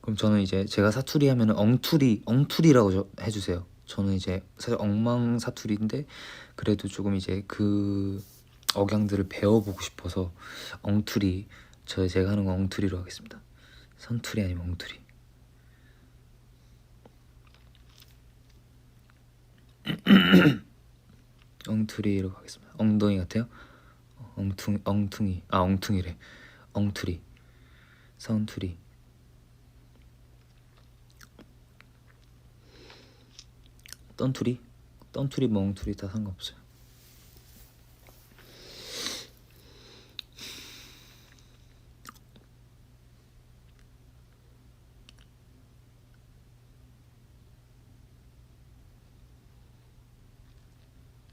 그럼 저는 이제 제가 사투리 하면은 엉투리라고 해주세요. 저는 이제 사실 엉망 사투리인데 그래도 조금 이제 그 억양들을 배워보고 싶어서 엉투리 제가 하는 건 엉투리로 하겠습니다. 선투리 아니면 엉투리. 엉투리로 가겠습니다. 엉덩이 같아요? 엉퉁이래. 엉투리, 선투리. 떤투리 뭐 엉투리 다 상관없어요.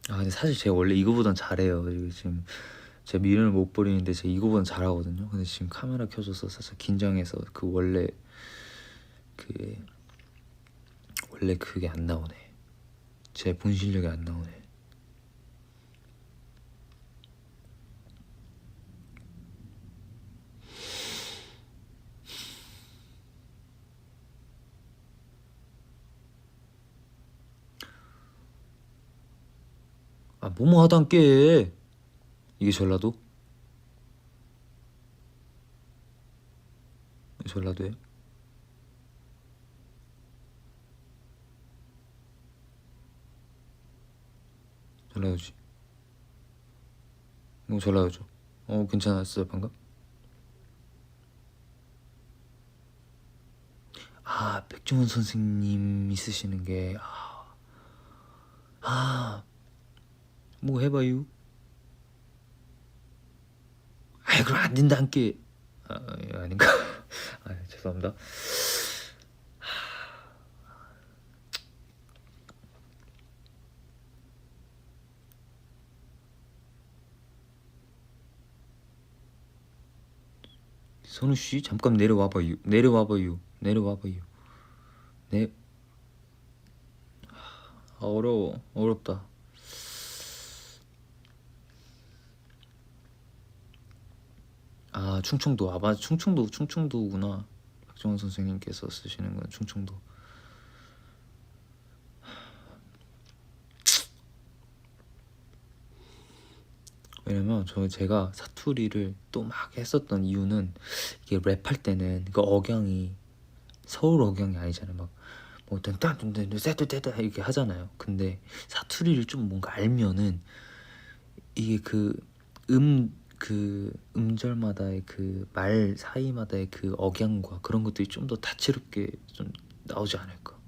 근데 사실 제가 원래 이거보단 잘해요. 지금 제 미련을 못 버리는데 제가 이거보단 잘하거든요. 근데 지금 카메라 켜져서 살짝 긴장해서 원래 그게 안 나오네. 제 본 실력이 안 나오네. 뭐뭐 하단 깨. 이게 전라도? 전라도예요? 전라도지. 전라도죠. 괜찮았어요 방금? 백종원 선생님이 쓰시는 게 뭐 해봐요. 그럼 안 된다 함께. 아닌가? 죄송합니다. 선우 씨 잠깐 내려와봐요. 네. 어렵다. 충청도. 맞아. 충청도구나. 박정원 선생님께서 쓰시는 건 충청도. 왜냐면 제가 사투리를 또 막 했었던 이유는 이게 랩할 때는 그 억양이 서울 억양이 아니잖아요. 막뭐 딴딴딴딴 쎄떼떼떼 이렇게 하잖아요. 근데 사투리를 좀 뭔가 알면은 이게 그 음절마다의 그 말 사이마다의 그 억양과 그런 것들이 좀 더 다채롭게 좀 나오지 않을까.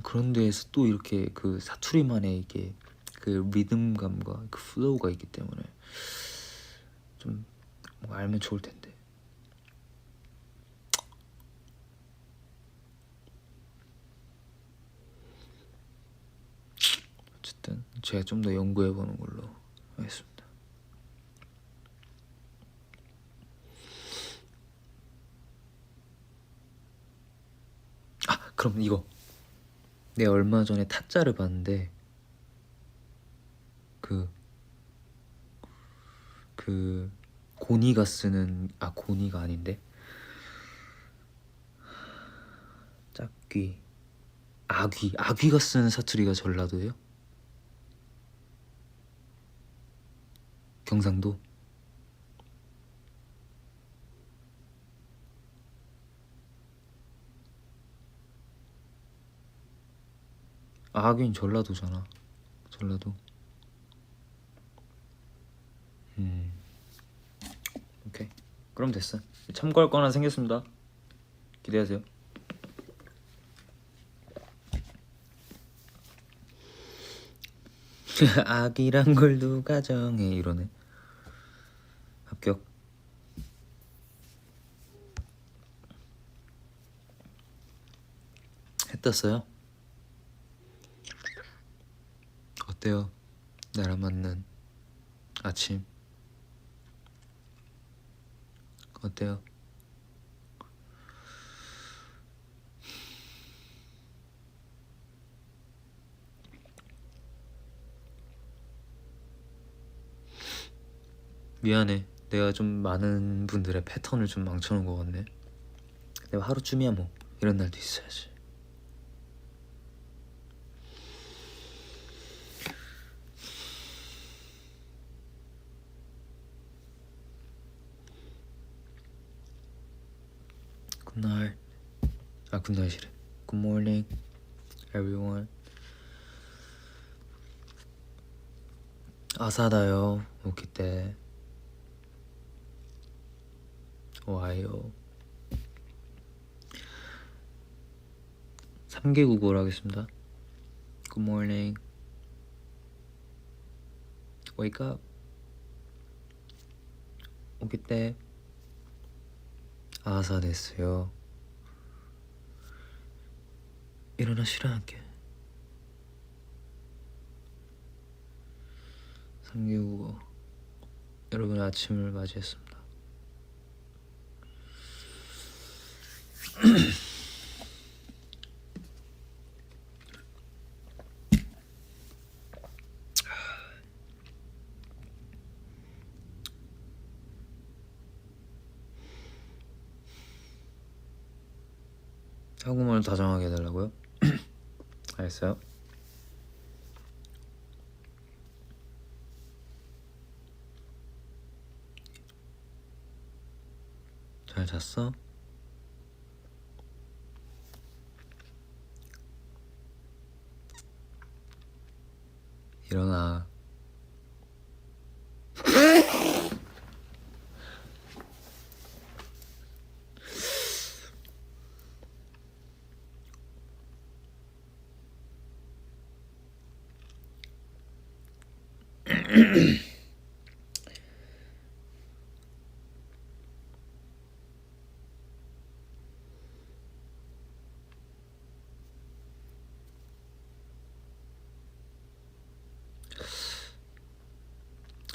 그런 데에서 또 이렇게 그 사투리만의 이게 그 리듬감과 그 플로우가 있기 때문에 좀 뭔가 알면 좋을 텐데. 어쨌든 제가 좀 더 연구해보는 걸로 하겠습니다. 그럼 이거 내가 얼마 전에 타짜를 봤는데 그 고니가 쓰는 고니가 아닌데 짝귀 아귀가 쓰는 사투리가 전라도예요? 경상도? 아, 하긴 전라도잖아. 전라도. 오케이. 그럼 됐어. 참고할 거 하나 생겼습니다. 기대하세요. 악이란 걸 누가 정해 이러네. 합격. 해 떴어요? 어때요? 나랑 맞는 아침 어때요? 미안해. 내가 좀 많은 분들의 패턴을 좀 망쳐놓은 것 같네. 내가 하루쯤이야 뭐. 이런 날도 있어야지. 굿나잇. 아, 굿나잇이래. 굿모닝 everyone. 아사다요. 오기 때 와요. 3개 국어로 하겠습니다. Good morning. Wake up. 오기 때 아사 됐어요. 일어나시라 함께. 3개 국어. 여러분의 아침을 맞이했습니다. 한국말을 다정하게 해달라고요? 알겠어요. 잘 잤어? 일어나.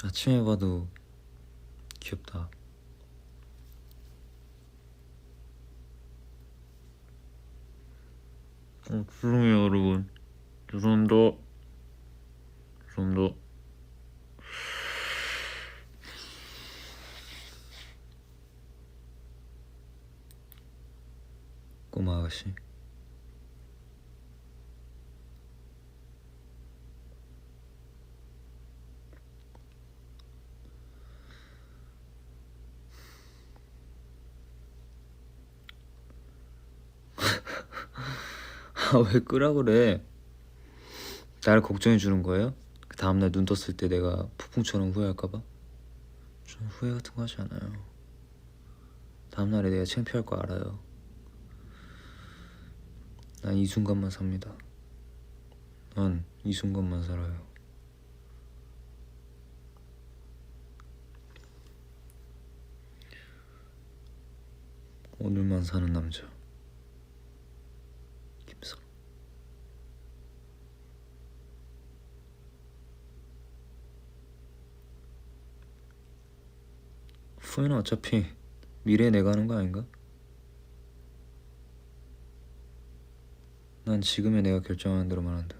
아침에 봐도 귀엽다. 죄송해요 여러분. 죄송합니다. 죄송합니다. 꼬마 아가씨. 아, 왜 끄라 그래? 나를 걱정해 주는 거예요? 그 다음날 눈 떴을 때 내가 폭풍처럼 후회할까봐? 저는 후회 같은 거 하지 않아요. 다음날에 내가 창피할 거 알아요. 난 이 순간만 삽니다. 난 이 순간만 살아요. 오늘만 사는 남자 김선. 후회는 어차피 미래에 내가 하는 거 아닌가? 난 지금의 내가 결정하는 대로만 한다.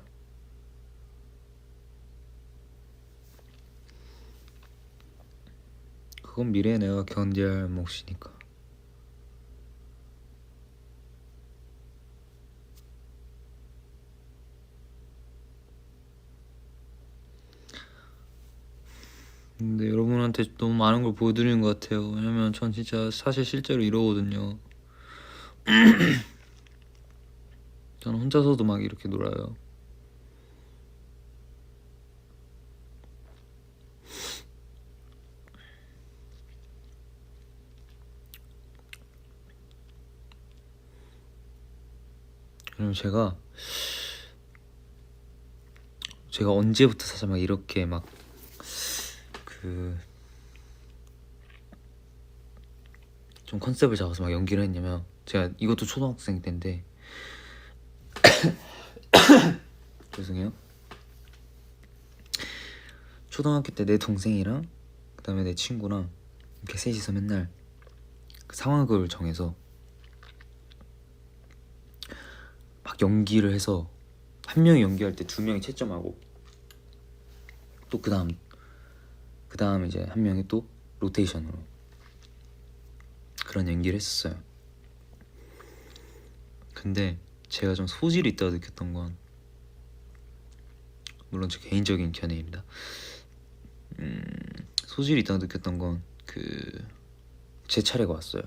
그건 미래의 내가 견뎌야 할 몫이니까. 근데 여러분한테 너무 많은 걸 보여드리는 것 같아요. 왜냐면 전 진짜 사실 실제로 이러거든요. 저는 혼자서도 막 이렇게 놀아요. 왜냐면 제가 언제부터 사실 막 이렇게 막 좀 컨셉을 잡아서 막 연기를 했냐면, 제가 이것도 초등학생 때인데 죄송해요. 초등학교 때 내 동생이랑 그다음에 내 친구랑 이렇게 셋이서 맨날 그 상황극을 정해서 막 연기를 해서, 한 명이 연기할 때 두 명이 채점하고, 또 그다음 이제 한 명이 또 로테이션으로 그런 연기를 했었어요. 근데 제가 좀 소질이 있다고 느꼈던 건, 물론 제 개인적인 견해입니다. 소질이 있다고 느꼈던 건 제 차례가 왔어요.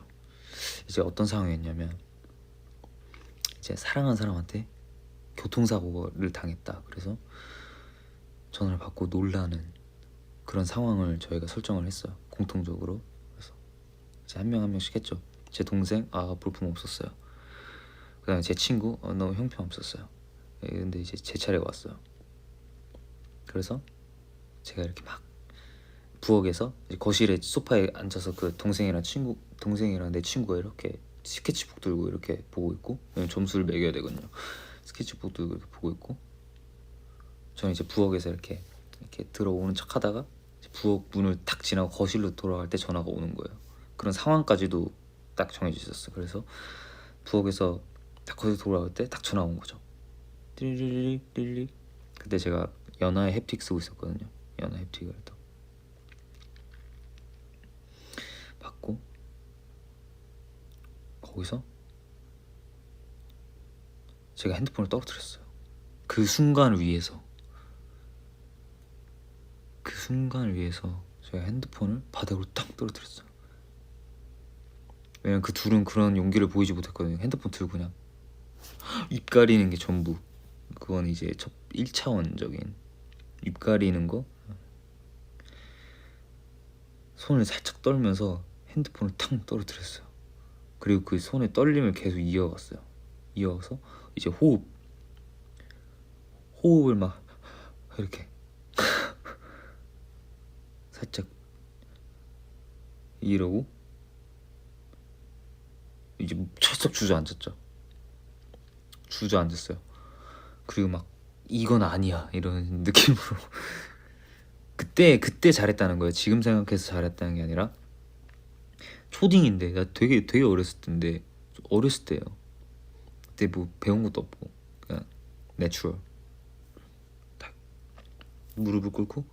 이제 어떤 상황이었냐면, 이제 사랑하는 사람한테 교통사고를 당했다. 그래서 전화를 받고 놀라는 그런 상황을 저희가 설정을 했어요, 공통적으로. 그래서 이제 한 명 한 명씩 했죠. 제 동생, 볼품 없었어요. 그다음에 제 친구, 너 형편 없었어요. 근데 이제 제 차례가 왔어요. 그래서 제가 이렇게 막 부엌에서 이제 거실에 소파에 앉아서 그 동생이랑 내 친구가 이렇게 스케치북 들고 이렇게 보고 있고, 왜냐면 점수를 매겨야 되거든요. 스케치북 들고 이렇게 보고 있고, 저는 이제 부엌에서 이렇게 들어오는 척하다가 부엌 문을 탁 지나고 거실로 돌아갈 때 전화가 오는 거예요. 그런 상황까지도 딱 정해져 있었어요. 그래서 부엌에서 딱 거기서 돌아올 때 딱 전화 온 거죠. 띠리리리리. 그때 제가 연하의 햅틱 쓰고 있었거든요. 연하 햅틱을 또 받고, 거기서 제가 핸드폰을 떨어뜨렸어요. 그 순간을 위해서 제가 핸드폰을 바닥으로 딱 떨어뜨렸어요. 왜냐면 그 둘은 그런 용기를 보이지 못했거든요. 핸드폰 들고 그냥 입 가리는 게 전부. 그건 이제 1차원적인 입 가리는 거. 손을 살짝 떨면서 핸드폰을 탁 떨어뜨렸어요. 그리고 그 손의 떨림을 계속 이어서 이제 호흡을 막 이렇게 살짝 이러고 이제 철썩 주저앉았어요. 그리고 막 이건 아니야 이런 느낌으로 그때 잘했다는 거예요. 지금 생각해서 잘했다는 게 아니라, 초딩인데, 나 되게 어렸을 때예요. 그때 뭐 배운 것도 없고 그냥 내추럴 딱 무릎을 꿇고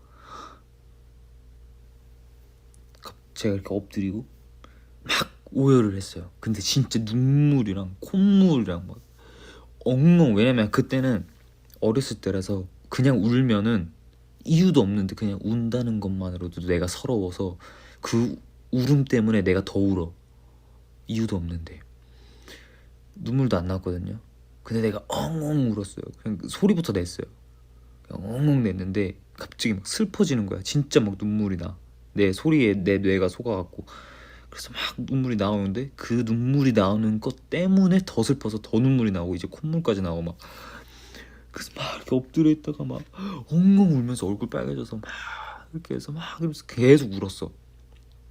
제가 이렇게 엎드리고 막 오열을 했어요. 근데 진짜 눈물이랑 콧물이랑 막 엉엉. 왜냐면 그때는 어렸을 때라서 그냥 울면은 이유도 없는데 그냥 운다는 것만으로도 내가 서러워서 그 울음 때문에 내가 더 울어. 이유도 없는데 눈물도 안 났거든요. 근데 내가 엉엉 울었어요. 그냥 소리부터 냈어요. 그냥 엉엉 냈는데 갑자기 막 슬퍼지는 거야. 진짜 막 눈물이 나. 내 소리에 내 뇌가 속아갖고. 그래서 막 눈물이 나오는데 그 눈물이 나오는 것 때문에 더 슬퍼서 더 눈물이 나오고 이제 콧물까지 나오고 막. 그래서 막 이렇게 엎드려 있다가 막 엉엉 울면서 얼굴 빨개져서 막 이렇게 해서 막 이러면서 계속 울었어.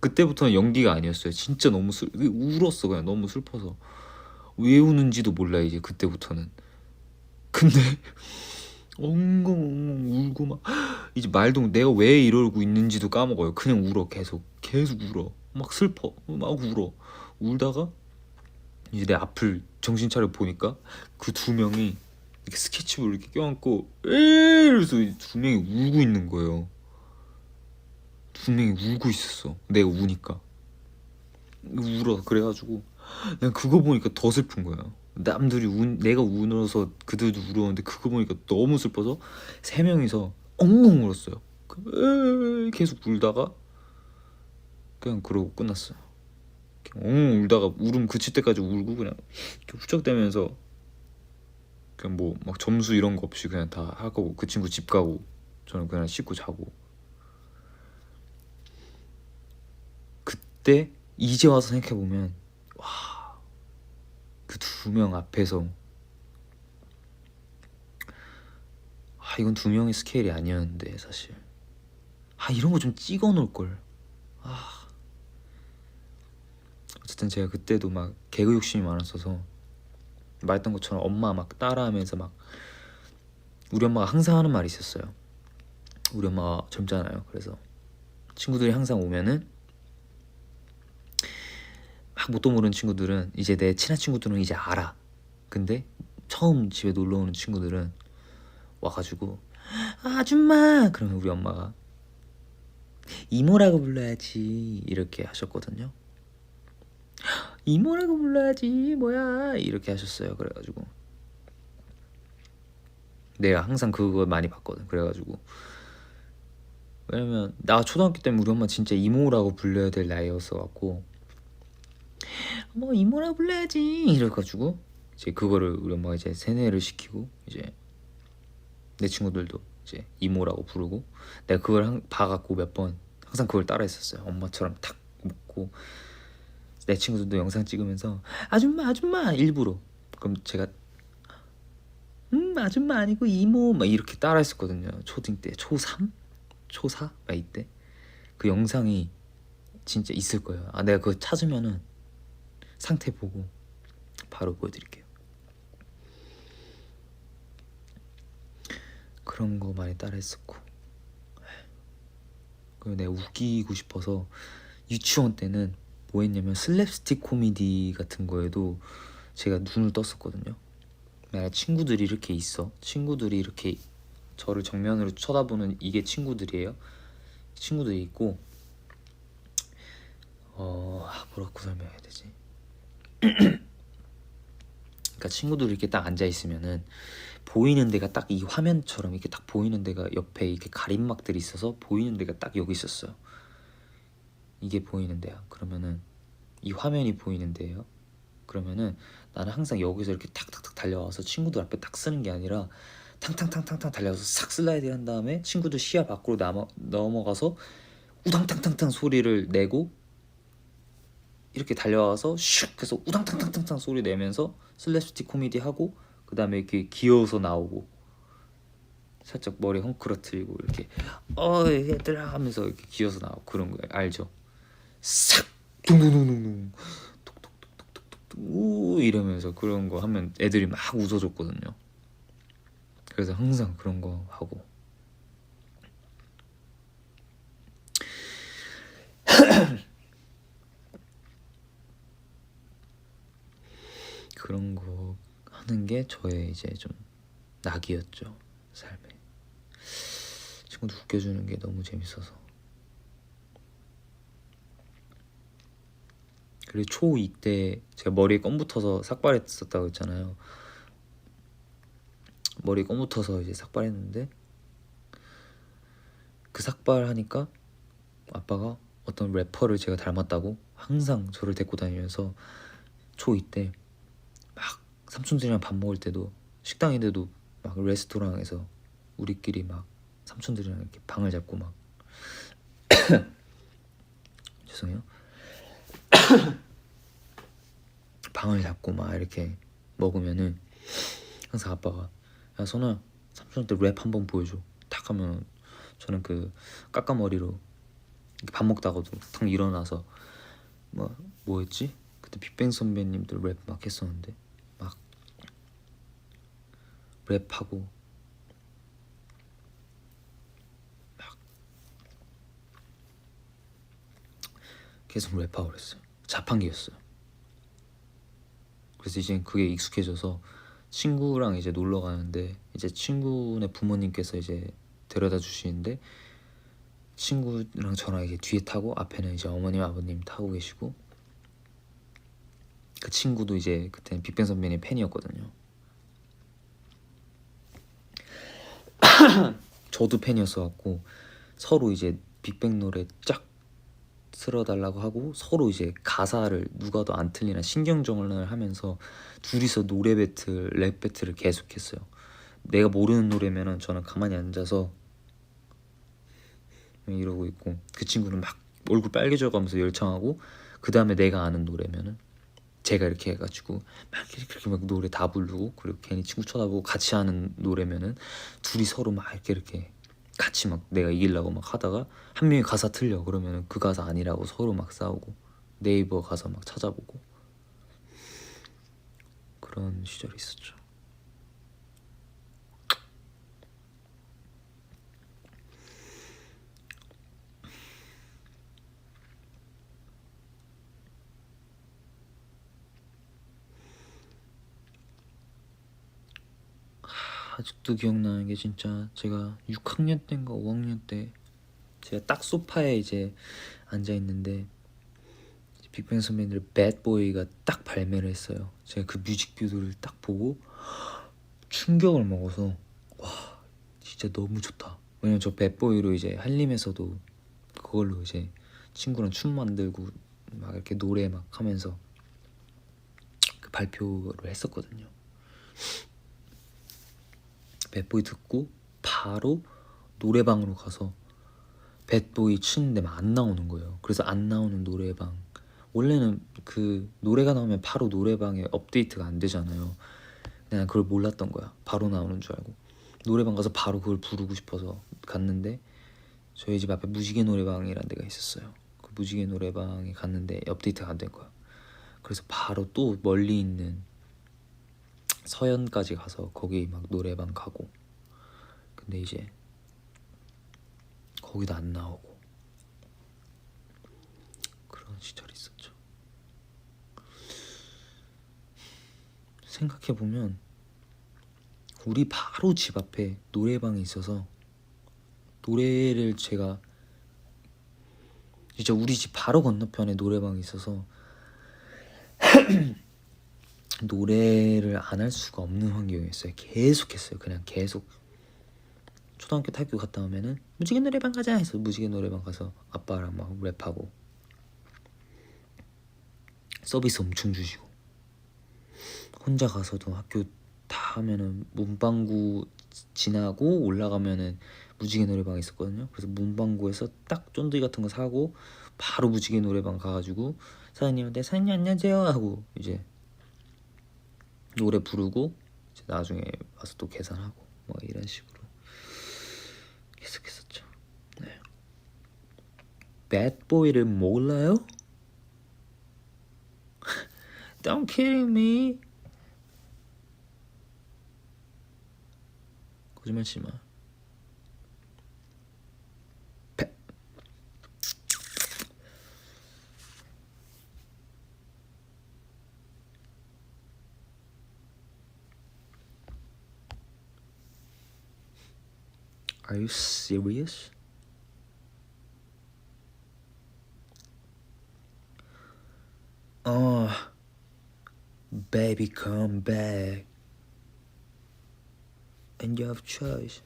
그때부터는 연기가 아니었어요. 진짜 너무 울었어. 그냥 너무 슬퍼서 왜 우는지도 몰라 이제 그때부터는. 근데 엉엉 울고 막 이제 말도 내가 왜 이러고 있는지도 까먹어요. 그냥 울어. 계속 울어. 막 슬퍼. 막 울다가 이제 내 앞을 정신 차려 보니까 그 두 명이 이렇게 스케치북을 이렇게 껴안고 이러면서 두 명이 울고 있는 거예요. 두 명이 울고 있었어. 내가 우니까 울어. 그래가지고 난 그거 보니까 더 슬픈 거야. 내가 울어서 그들도 울었는데 그거 보니까 너무 슬퍼서 세 명이서 엉엉 울었어요. 계속 울다가 그냥 그러고 끝났어요. 엉엉 울다가 울음 그칠 때까지 울고 그냥 훌쩍대면서 그냥 뭐 막 점수 이런 거 없이 그냥 다 하고 그 친구 집 가고 저는 그냥 씻고 자고. 그때 이제 와서 생각해보면 와, 그 두 명 앞에서 이건 두 명의 스케일이 아니었는데 사실 이런 거 좀 찍어 놓을 걸. 어쨌든 제가 그때도 막 개그 욕심이 많았어서 말했던 것처럼 엄마 막 따라하면서 막 우리 엄마가 항상 하는 말이 있었어요. 우리 엄마가 젊잖아요. 그래서 친구들이 항상 오면은 막 뭣도 모르는 친구들은 이제 내 친한 친구들은 이제 알아. 근데 처음 집에 놀러 오는 친구들은 와가지고 아줌마 그러면 우리 엄마가 이모라고 불러야지 이렇게 하셨거든요. 이모라고 불러야지 뭐야 이렇게 하셨어요. 그래가지고 내가 항상 그거 많이 봤거든. 그래가지고 왜냐면 나 초등학교 때문에 우리 엄마 진짜 이모라고 불러야 될 나이였어 갖고 뭐 이모라고 불러야지 이래가지고 이제 그거를 우리 엄마가 이제 세뇌를 시키고 이제 내 친구들도 이제 이모라고 부르고 내가 그걸 봐갖고 몇 번 항상 그걸 따라했었어요. 엄마처럼 탁 먹고 내 친구들도 영상 찍으면서 아줌마 아줌마 일부러 그럼 제가 아줌마 아니고 이모 막 이렇게 따라했었거든요. 초딩 때 초3? 초4? 막 이때 그 영상이 진짜 있을 거예요. 내가 그거 찾으면은 상태 보고 바로 보여드릴게요. 그런 거 많이 따라했었고 그리고 내가 웃기고 싶어서 유치원 때는 뭐 했냐면 슬랩스틱 코미디 같은 거에도 제가 눈을 떴었거든요. 내가 친구들이 이렇게 있어. 친구들이 이렇게 저를 정면으로 쳐다보는 이게 친구들이에요. 친구들이 있고 뭐라고 설명해야 되지? 그러니까 친구들이 이렇게 딱 앉아 있으면은 보이는 데가 딱 이 화면처럼 이렇게 딱 보이는 데가 옆에 이렇게 가림막들이 있어서 보이는 데가 딱 여기 있었어요. 이게 보이는 데야. 그러면은 이 화면이 보이는 데예요. 그러면은 나는 항상 여기서 이렇게 탁탁탁 달려와서 친구들 앞에 딱 쓰는 게 아니라 탕탕탕탕탕 달려와서 싹 슬라이드 한 다음에 친구들 시야 밖으로 넘어가서 우당탕탕탕 소리를 내고 이렇게 달려와서 슉 해서 우당탕탕탕탕 소리 내면서 슬랩스틱 코미디 하고 그 다음에 이렇게 기어서 나오고 살짝 머리 헝클어뜨리고 이렇게 얘들아 하면서 이렇게 기어서 나오고 그런 거 알죠? 싹 둥둥둥둥둥 톡톡톡톡톡톡 우 이러면서 그런 거 하면 애들이 막 웃어줬거든요. 그래서 항상 그런 거 하고 그런 거 하는 게 저의 이제 좀 낙이었죠. 삶에 친구들 웃겨주는 게 너무 재밌어서. 그리고 초2 때 제가 머리에 껌 붙어서 삭발했었다고 했잖아요. 머리에 껌 붙어서 이제 삭발했는데 그 삭발하니까 아빠가 어떤 래퍼를 제가 닮았다고 항상 저를 데리고 다니면서 초2 때 막 삼촌들이랑 밥 먹을 때도 식당인데도 막 레스토랑에서 우리끼리 막 삼촌들이랑 이렇게 방을 잡고 막 죄송해요. 방을 잡고 막 이렇게 먹으면은 항상 아빠가 야 선아 삼촌한테 랩 한번 보여줘 탁 하면 저는 그 까까머리로 밥 먹다가도 탁 일어나서 뭐였지? 그때 빅뱅 선배님들 랩 막 했었는데 막 랩하고 막 계속 랩하고 그랬어요. 자판기였어요. 그래서 이제 그게 익숙해져서 친구랑 이제 놀러 가는데 이제 친구네 부모님께서 이제 데려다 주시는데 친구랑 저랑 이제 뒤에 타고 앞에는 이제 어머님 아버님 타고 계시고 그 친구도 이제 그때는 빅뱅 선배님 팬이었거든요. 저도 팬이었어갖고 서로 이제 빅뱅 노래 쫙 틀어달라고 하고 서로 이제 가사를 누가 더 안 틀리나 신경전을 하면서 둘이서 노래 배틀, 랩 배틀을 계속했어요. 내가 모르는 노래면은 저는 가만히 앉아서 이러고 있고 그 친구는 막 얼굴 빨개져가면서 열창하고 그 다음에 내가 아는 노래면은 제가 이렇게 해가지고 막 이렇게 그렇게 막 노래 다 부르고, 그리고 괜히 친구 쳐다보고 같이 하는 노래면은 둘이 서로 막 이렇게 같이 막 내가 이기려고 막 하다가 한 명이 가사 틀려 그러면은 그 가사 아니라고 서로 막 싸우고, 네이버 가사 막 찾아보고 그런 시절이 있었죠. 아직도 기억나는 게 진짜 제가 6학년 때인가 5학년 때 제가 딱 소파에 이제 앉아 있는데 빅뱅 선배님들 배드보이가 딱 발매를 했어요. 제가 그 뮤직비디오를 딱 보고 충격을 먹어서 와 진짜 너무 좋다. 왜냐면 저 배드보이로 이제 한림에서도 그걸로 이제 친구랑 춤 만들고 막 이렇게 노래 막 하면서 그 발표를 했었거든요. 배드보이 듣고 바로 노래방으로 가서 배드보이 치는데 막 안 나오는 거예요. 그래서 안 나오는 노래방, 원래는 그 노래가 나오면 바로 노래방에 업데이트가 안 되잖아요. 난 그걸 몰랐던 거야. 바로 나오는 줄 알고 노래방 가서 바로 그걸 부르고 싶어서 갔는데, 저희 집 앞에 무지개 노래방이라는 데가 있었어요. 그 무지개 노래방에 갔는데 업데이트가 안 된 거야. 그래서 바로 또 멀리 있는 서현까지 가서 거기 막 노래방 가고, 근데 이제 거기도 안 나오고 그런 시절이 있었죠. 생각해보면 우리 바로 집 앞에 노래방이 있어서 노래를 제가 진짜 우리 집 바로 건너편에 노래방이 있어서 노래를 안 할 수가 없는 환경이었어요. 계속 했어요. 그냥 계속. 초등학교 때 학교 갔다 오면은 무지개 노래방 가자 해서 무지개 노래방 가서 아빠랑 막 랩하고, 서비스 엄청 주시고, 혼자 가서도 학교 다 하면은 문방구 지나고 올라가면은 무지개 노래방이 있었거든요. 그래서 문방구에서 딱 쫀득이 같은 거 사고 바로 무지개 노래방 가가지고 사장님한테 사장님 안녕하세요 하고 이제 노래 부르고 이제 나중에 와서 또 계산하고 뭐 이런 식으로 계속했었죠. 네. 배드보이를 몰라요? Don't kidding me. 거짓말 치지 마. Are you serious? Baby come back and you have choice.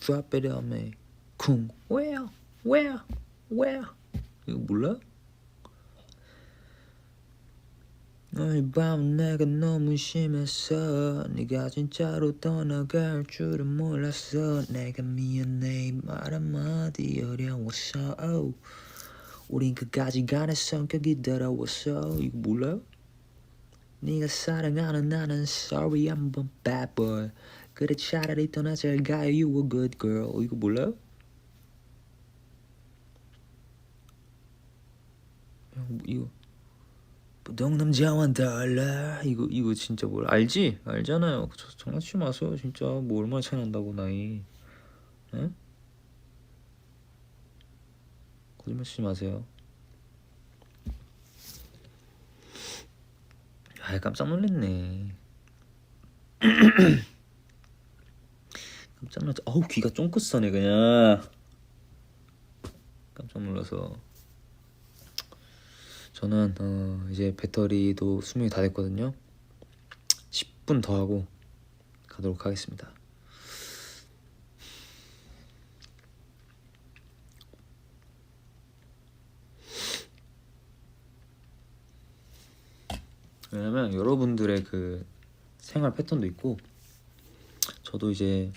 Drop it on me. 쿵. Where? 이거 몰라? 너의 밤은 내가 너무 심했어. 네가 진짜로 떠나갈 줄은 몰랐어. 내가 미안해 말 한마디 어려웠어. 우린 끝까지 가는 성격이 더러웠어. 이거 몰라요? 네가 사랑하는 나는 sorry I'm a bad boy. 그래 차라리 떠나자 가요 you a good girl. 이거 몰라요? 이거 부동남자와는 달라. 이거 진짜 몰라. 알지? 알잖아요. 장난치지 마세요. 진짜 뭐 얼마나 차이 난다고 나이. 에? 거짓말 치지 마세요. 아 깜짝 놀랐네. 깜짝 놀랐어. 어우 귀가 쫑긋 서네 그냥. 깜짝 놀라서. 저는 이제 배터리도 수명이 다 됐거든요. 10분 더 하고 가도록 하겠습니다. 왜냐면 여러분들의 그 생활 패턴도 있고, 저도 이제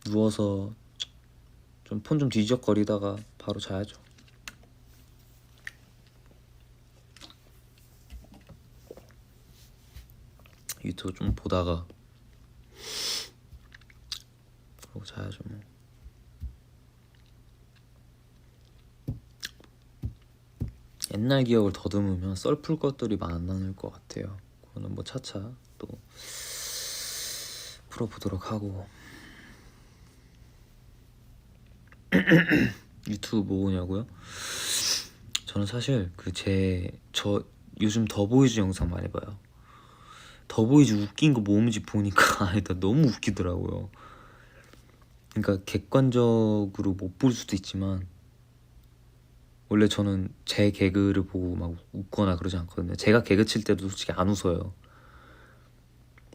누워서 좀 폰 좀 뒤적거리다가 바로 자야죠. 유튜브 좀 보다가 그러고 자야죠 뭐. 옛날 기억을 더듬으면 썰풀 것들이 많을 것 같아요. 그거는 뭐 차차 또 풀어보도록 하고. 유튜브 뭐 보냐고요? 저는 사실 저 요즘 더보이즈 영상 많이 봐요. 더보이즈 웃긴 거 뭐인지 보니까 아니다 너무 웃기더라고요. 그러니까 객관적으로 못 볼 수도 있지만 원래 저는 제 개그를 보고 막 웃거나 그러지 않거든요. 제가 개그 칠 때도 솔직히 안 웃어요.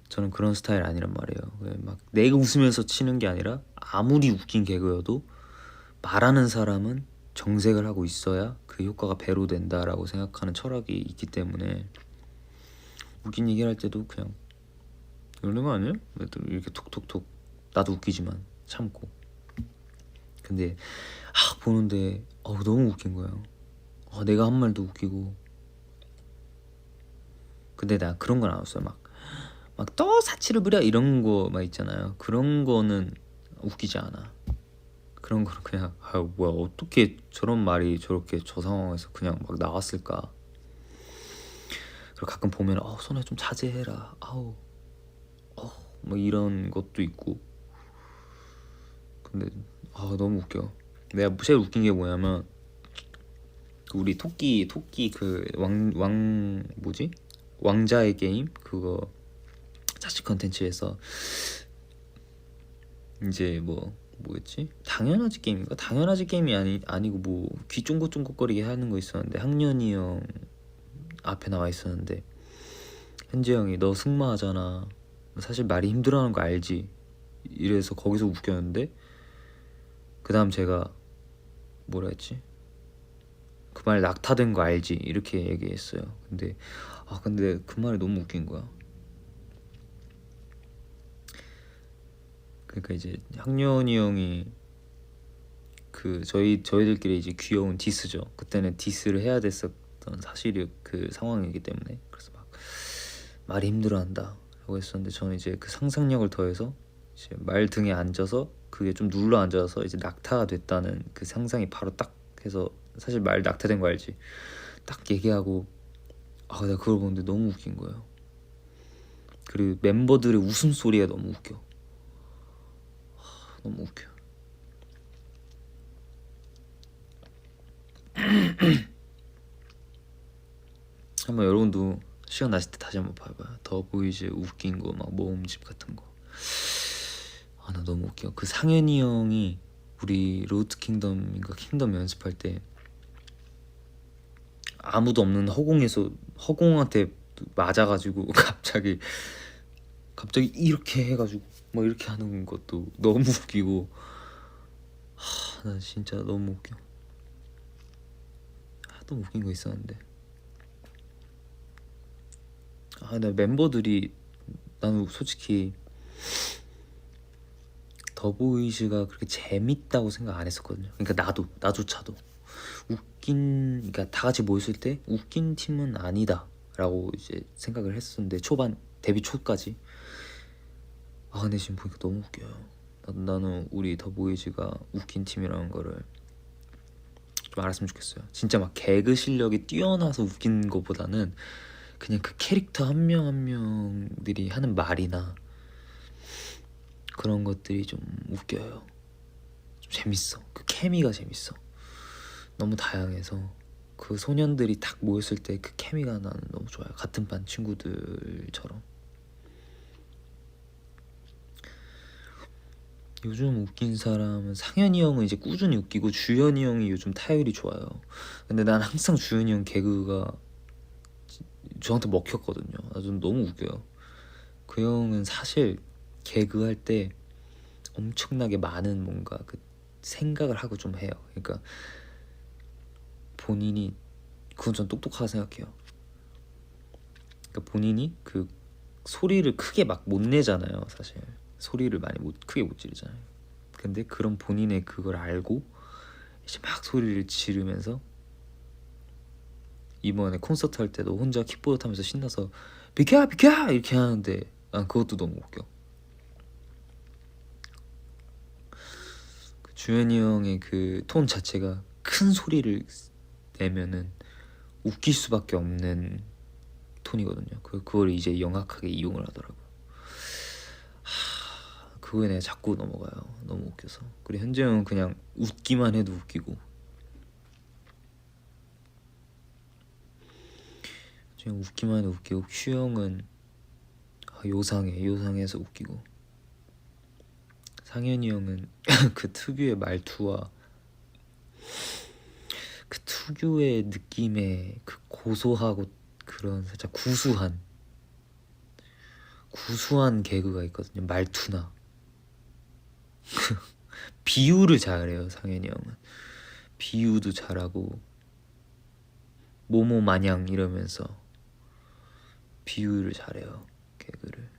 저는 그런 스타일 아니란 말이에요. 막 내가 웃으면서 치는 게 아니라 아무리 웃긴 개그여도 말하는 사람은 정색을 하고 있어야 그 효과가 배로 된다라고 생각하는 철학이 있기 때문에 웃긴 얘기를 할 때도 그냥 이러는 거 아니에요? 이렇게 톡톡톡 나도 웃기지만 참고. 근데 보는데 너무 웃긴 거예요. 내가 한 말도 웃기고. 근데 나 그런 건 안 웃어요. 막 또 사치를 부려 이런 거 막 있잖아요. 그런 거는 웃기지 않아. 그런 거는 그냥 뭐야 어떻게 저런 말이 저렇게 저 상황에서 그냥 막 나왔을까. 그리고 가끔 보면 선아 좀 자제해라. 뭐 이런 것도 있고. 근데 너무 웃겨. 내가 제일 웃긴 게 뭐냐면 우리 토끼 그 뭐지? 왕자의 게임 그거 자식 컨텐츠에서 이제 뭐였지? 당연하지 게임인가? 당연하지 게임이 아니고 뭐 귀 쫑긋쫑긋거리게 하는 거 있었는데 학년이 형 앞에 나와 있었는데 현재 형이 너 승마하잖아. 사실 말이 힘들어하는 거 알지? 이래서 거기서 웃겼는데 그 다음 제가 뭐라 했지? 그 말 낙타된 거 알지? 이렇게 얘기했어요. 근데 그 말이 너무 웃긴 거야. 그러니까 이제 학년이 형이 그 저희들끼리 이제 귀여운 디스죠. 그때는 디스를 해야 됐었던 사실이 그 상황이기 때문에 그래서 막 말이 힘들어한다라고 했었는데 저는 이제 그 상상력을 더해서 이제 말 등에 앉아서 그게 좀 눌러 앉아서 이제 낙타가 됐다는 그 상상이 바로 딱 해서 사실 말 낙타된 거 알지? 딱 얘기하고 내가 그걸 보는데 너무 웃긴 거예요. 그리고 멤버들의 웃음소리가 너무 웃겨. 너무 웃겨. 한번 여러분도 시간 나실 때 다시 한번 봐봐요. 더보이즈 웃긴 거 막 모음집 같은 거. 나 너무 웃겨. 그 상현이 형이 우리 로드 킹덤인가 킹덤 연습할 때 아무도 없는 허공에서 허공한테 맞아가지고 갑자기 이렇게 해가지고 막 이렇게 하는 것도 너무 웃기고. 나 진짜 너무 웃겨. 너무 웃긴 거 있었는데. 나 멤버들이 나는 솔직히 더보이즈가 그렇게 재밌다고 생각 안 했었거든요. 그러니까 나조차도 그러니까 다 같이 모였을 때 웃긴 팀은 아니다라고 이제 생각을 했었는데 초반 데뷔 초까지. 근데 지금 보니까 너무 웃겨요. 나는 우리 더보이즈가 웃긴 팀이라는 거를 좀 알았으면 좋겠어요. 진짜 막 개그 실력이 뛰어나서 웃긴 거보다는 그냥 그 캐릭터 한 명 한 명들이 하는 말이나 그런 것들이 좀 웃겨요. 좀 재밌어. 그 케미가 재밌어. 너무 다양해서 그 소년들이 딱 모였을 때 그 케미가 나는 너무 좋아요. 같은 반 친구들처럼. 요즘 웃긴 사람은 상현이 형은 이제 꾸준히 웃기고 주현이 형이 요즘 타율이 좋아요. 근데 난 항상 주현이 형 개그가 저한테 먹혔거든요. 좀 너무 웃겨요. 그 형은 사실 개그 할 때 엄청나게 많은 뭔가 그 생각을 하고 좀 해요. 그러니까 본인이 그건 전 똑똑하다 생각해요. 그러니까 본인이 그 소리를 크게 막 못 내잖아요. 사실 소리를 많이 크게 못 지르잖아요. 근데 그런 본인의 그걸 알고 이제 막 소리를 지르면서 이번에 콘서트 할 때도 혼자 킥보드 타면서 신나서 비켜 비켜 이렇게 하는데 난 그것도 너무 웃겨. 그 주현이 형의 그 톤 자체가 큰 소리를 내면은 웃길 수밖에 없는 톤이거든요. 그걸 이제 영악하게 이용을 하더라고요. 그거에 내가 자꾸 넘어가요. 너무 웃겨서. 그리고 현재 형은 그냥 웃기만 해도 웃기고, 그냥 웃기만 해도 웃기고, 슈 형은 요상해서 웃기고, 상현이 형은 그 특유의 말투와 그 특유의 느낌의 그 고소하고 그런 살짝 구수한 개그가 있거든요. 말투나 비유를 잘해요. 상현이 형은 비유도 잘하고 뭐뭐 마냥 이러면서 비유를 잘해요. 개그를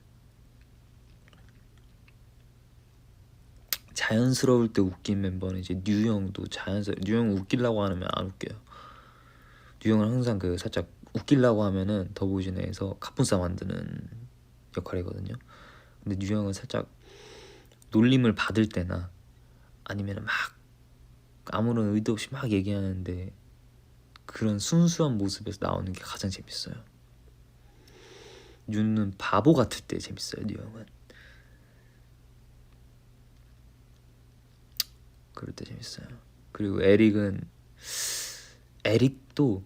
자연스러울 때 웃긴 멤버는 이제 뉴 형도 뉴 형 웃기려고 하면 안 웃겨요. 뉴 형은 항상 그 살짝 웃기려고 하면은 더보이즈에서 갑분싸 만드는 역할이거든요. 근데 뉴 형은 살짝 놀림을 받을 때나 아니면 막 아무런 의도 없이 막 얘기하는데 그런 순수한 모습에서 나오는 게 가장 재밌어요. 뉴는 바보 같을 때 재밌어요. 뉴 형은 그럴 때 재밌어요. 그리고 에릭도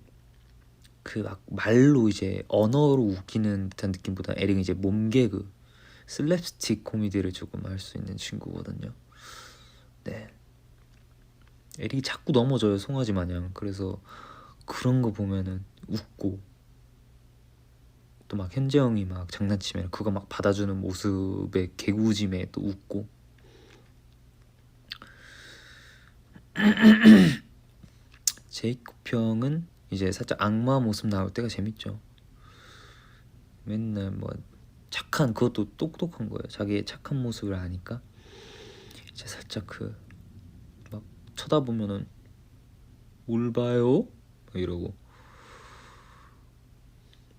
그 막 말로 이제 언어로 웃기는 듯한 느낌보다 에릭은 이제 몸개그 슬랩스틱 코미디를 조금 할 수 있는 친구거든요. 네, 에릭이 자꾸 넘어져요, 송아지 마냥. 그래서 그런 거 보면은 웃고, 또 막 현재 형이 막 장난치면 그거 막 받아주는 모습의 개구짐에 또 웃고. 제이콥 형은 이제 살짝 악마 모습 나올 때가 재밌죠. 맨날 뭐 착한, 그것도 똑똑한 거예요. 자기의 착한 모습을 아니까 이제 살짝 그 막 쳐다보면은 뭘 봐요? 막 이러고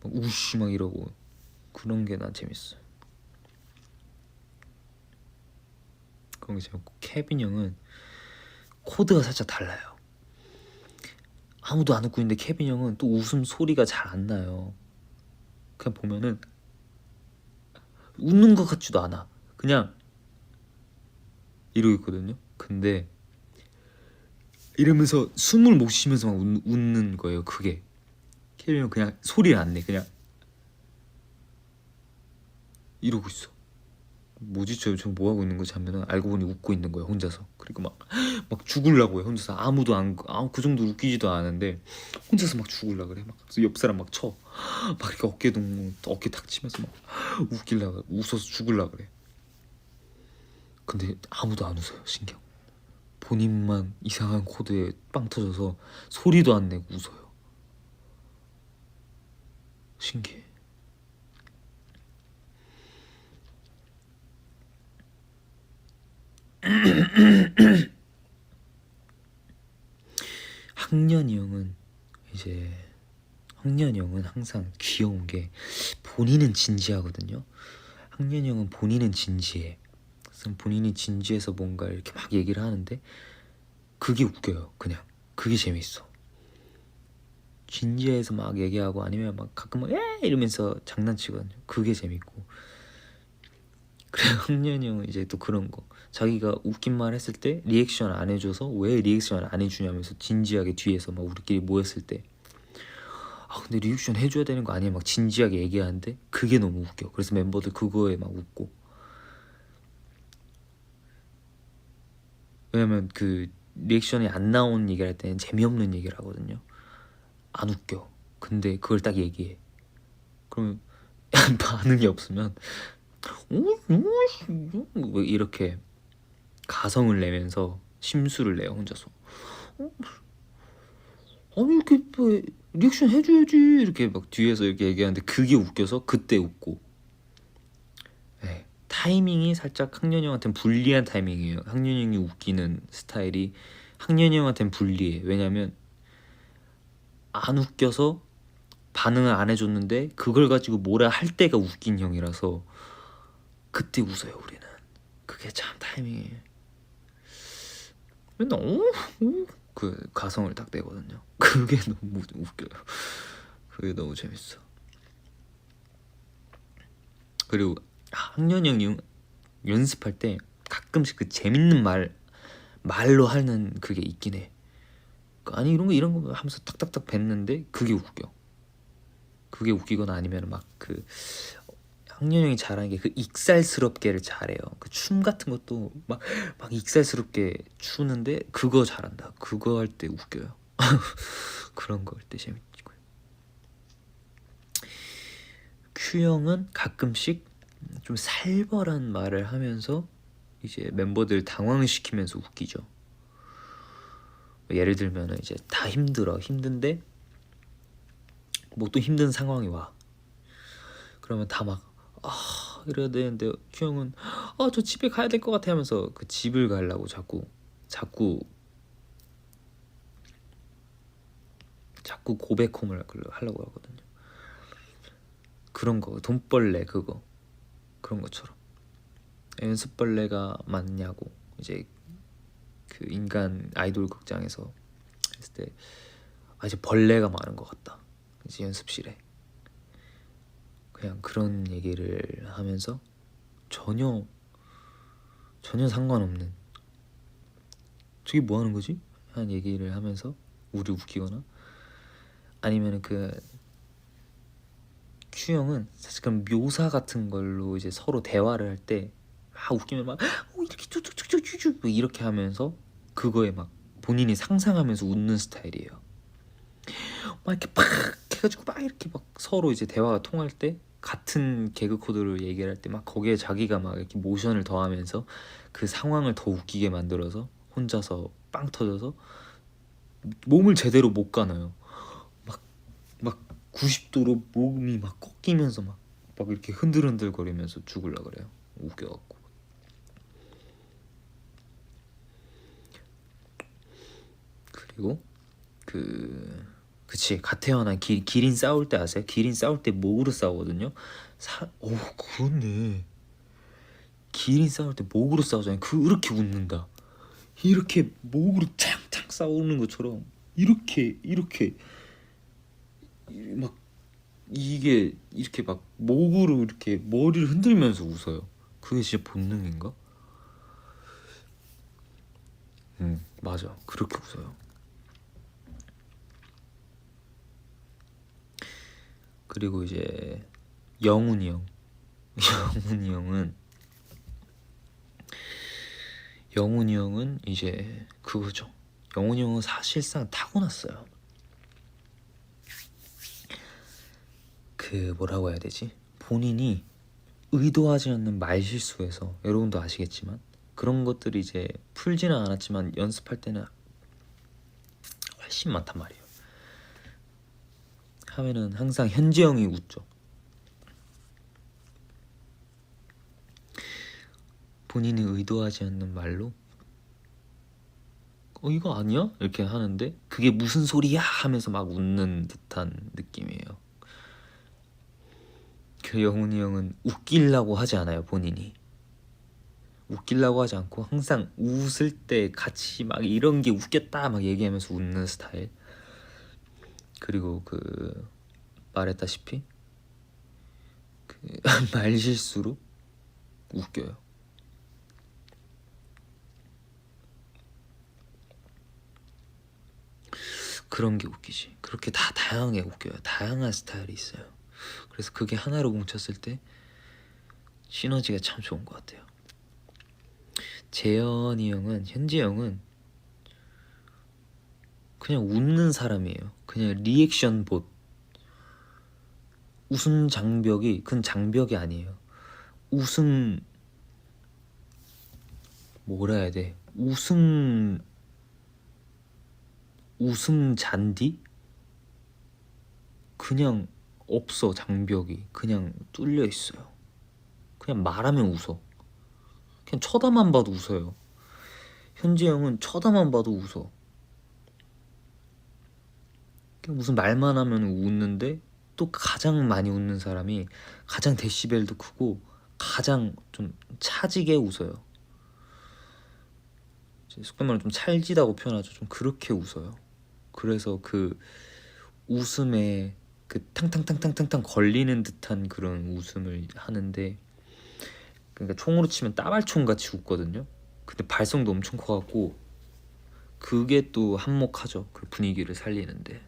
막 우씨 막 이러고, 그런 게 난 재밌어. 그런 게 재밌고, 케빈 형은 코드가 살짝 달라요. 아무도 안 웃고 있는데 케빈 형은 또 웃음 소리가 잘 안 나요. 그냥 보면은 웃는 것 같지도 않아. 그냥 이러고 있거든요. 근데 이러면서 숨을 못 쉬면서 막 웃는 거예요. 그게 케빈 형은 그냥 소리를 안 내. 그냥 이러고 있어. 뭐지 저 뭐 하고 있는 거지 하면은 알고 보니 웃고 있는 거예요, 혼자서. 그리고 막 죽으려고 해. 혼자서 아무도 그 정도 웃기지도 않은데 혼자서 막 죽으려 그래. 막 옆 사람 막 쳐. 막 이렇게 어깨 탁 치면서 막 웃길라, 웃어서 죽을라 그래. 근데 아무도 안 웃어요. 신기하고 본인만 이상한 코드에 빵 터져서 소리도 안 내고 웃어요. 신기해. 학년이 형은 항상 귀여운 게 본인은 진지하거든요. 학년이 형은 본인은 진지해. 그래서 본인이 진지해서 뭔가 이렇게 막 얘기를 하는데 그게 웃겨요. 그냥 그게 재밌어. 진지해서 막 얘기하고 아니면 막 가끔 막 이러면서 장난치거든요. 그게 재밌고. 그래 학년이 형은 이제 또 그런 거, 자기가 웃긴 말 했을 때 리액션 안 해줘서 왜 리액션 안 해주냐면서 진지하게 뒤에서 막 우리끼리 모였을 때 근데 리액션 해줘야 되는 거 아니야? 막 진지하게 얘기하는데 그게 너무 웃겨. 그래서 멤버들 그거에 막 웃고. 왜냐면 그 리액션이 안 나온 얘기를 할 때는 재미없는 얘기를 하거든요. 안 웃겨. 근데 그걸 딱 얘기해. 그러면 반응이 없으면 이렇게 가성을 내면서 심수를 내요, 혼자서. 아니 이렇게 뭐 리액션 해줘야지 이렇게 막 뒤에서 이렇게 얘기하는데 그게 웃겨서 그때 웃고. 네, 타이밍이 살짝 학년이 형한테는 불리한 타이밍이에요. 학년이 형이 웃기는 스타일이 학년이 형한테는 불리해. 왜냐면 안 웃겨서 반응을 안 해줬는데 그걸 가지고 뭐라 할 때가 웃긴 형이라서 그때 웃어요 우리는. 그게 참 타이밍이 맨날 그 가성을 딱 내거든요. 그게 너무 웃겨요. 그게 너무 재밌어. 그리고 학년 형이 연습할 때 가끔씩 그 재밌는 말로 하는 그게 있긴 해. 아니 이런 거 하면서 탁탁탁 뱉는데 그게 웃겨. 그게 웃기거나 아니면 막 그 학년 형이 잘하는 게 그 익살스럽게를 잘해요. 그 춤 같은 것도 막 익살스럽게 추는데 그거 잘한다. 그거 할 때 웃겨요. 그런 거 할 때 재밌고요. 큐 형은 가끔씩 좀 살벌한 말을 하면서 이제 멤버들 당황시키면서 웃기죠. 예를 들면 이제 다 힘든데 뭐 또 힘든 상황이 와. 그러면 다 막 이래야 되는데 큐 형은 저 집에 가야 될 것 같아 하면서 그 집을 가려고 자꾸 고백홈을 하려고 하거든요. 그런 거 돈벌레 그런 것처럼 연습벌레가 맞냐고 이제 그 인간 아이돌 극장에서 했을 때 이제 벌레가 많은 것 같다. 이제 연습실에 그냥 그런 얘기를 하면서 전혀 상관없는 저게 뭐 하는 거지? 한 얘기를 하면서 우리 웃기거나 아니면은 그 큐 형은 사실 그런 묘사 같은 걸로 이제 서로 대화를 할 때 막 웃기면 막 이렇게 쭈쭈쭈쭈쭈 이렇게 하면서 그거에 막 본인이 상상하면서 웃는 스타일이에요. 막 이렇게 팍 해가지고 막 이렇게 막 서로 이제 대화가 통할 때 같은 개그 코드를 얘기를 할 때 막 거기에 자기가 막 이렇게 모션을 더하면서 그 상황을 더 웃기게 만들어서 혼자서 빵 터져서 몸을 제대로 못 가나요. 막 90도로 몸이 막 꺾이면서 막 이렇게 흔들흔들거리면서 죽을라 그래요. 웃겨갖고. 그리고 그치 갓 태어난 기린 싸울 때 아세요? 기린 싸울 때 목으로 싸우거든요. 그렇네. 기린 싸울 때 목으로 싸우잖아요. 그렇게 웃는다. 이렇게 목으로 창창 싸우는 것처럼 이렇게 막 이게 이렇게 막 목으로 이렇게 머리를 흔들면서 웃어요. 그게 진짜 본능인가? 맞아. 그렇게 웃어요. 그리고 이제 영훈이 형은 이제 그거죠. 영훈이 형은 사실상 타고났어요. 그 뭐라고 해야 되지? 본인이 의도하지 않는 말실수에서 여러분도 아시겠지만 그런 것들이 이제 풀지는 않았지만 연습할 때는 훨씬 많단 말이에요. 하면은 항상 현지 형이 웃죠. 본인이 의도하지 않는 말로 이거 아니야? 이렇게 하는데 그게 무슨 소리야? 하면서 막 웃는 듯한 느낌이에요. 그 영훈이 형은 웃기려고 하지 않아요. 본인이 웃기려고 하지 않고 항상 웃을 때 같이 막 이런 게 웃겼다 막 얘기하면서 웃는 스타일. 그리고 그 말했다시피 그 말실수로 웃겨요. 그런 게 웃기지. 그렇게 다 다양하게 웃겨요. 다양한 스타일이 있어요. 그래서 그게 하나로 뭉쳤을 때 시너지가 참 좋은 것 같아요. 현지 형은 그냥 웃는 사람이에요. 그냥 리액션 봇. 웃음 장벽이 그건 장벽이 아니에요. 웃음 뭐라 해야 돼? 웃음 잔디? 그냥 없어. 장벽이 그냥 뚫려 있어요. 그냥 말하면 웃어. 그냥 쳐다만 봐도 웃어요. 현지 형은 쳐다만 봐도 웃어. 그냥 무슨 말만 하면 웃는데 또 가장 많이 웃는 사람이 가장 데시벨도 크고 가장 좀 차지게 웃어요. 속된 말로 좀 찰지다고 표현하죠. 좀 그렇게 웃어요. 그래서 그 웃음에 그 탕탕탕탕탕탕 걸리는 듯한 그런 웃음을 하는데, 그러니까 총으로 치면 따발총 같이 웃거든요. 근데 발성도 엄청 커갖고 그게 또 한몫하죠. 그 분위기를 살리는데.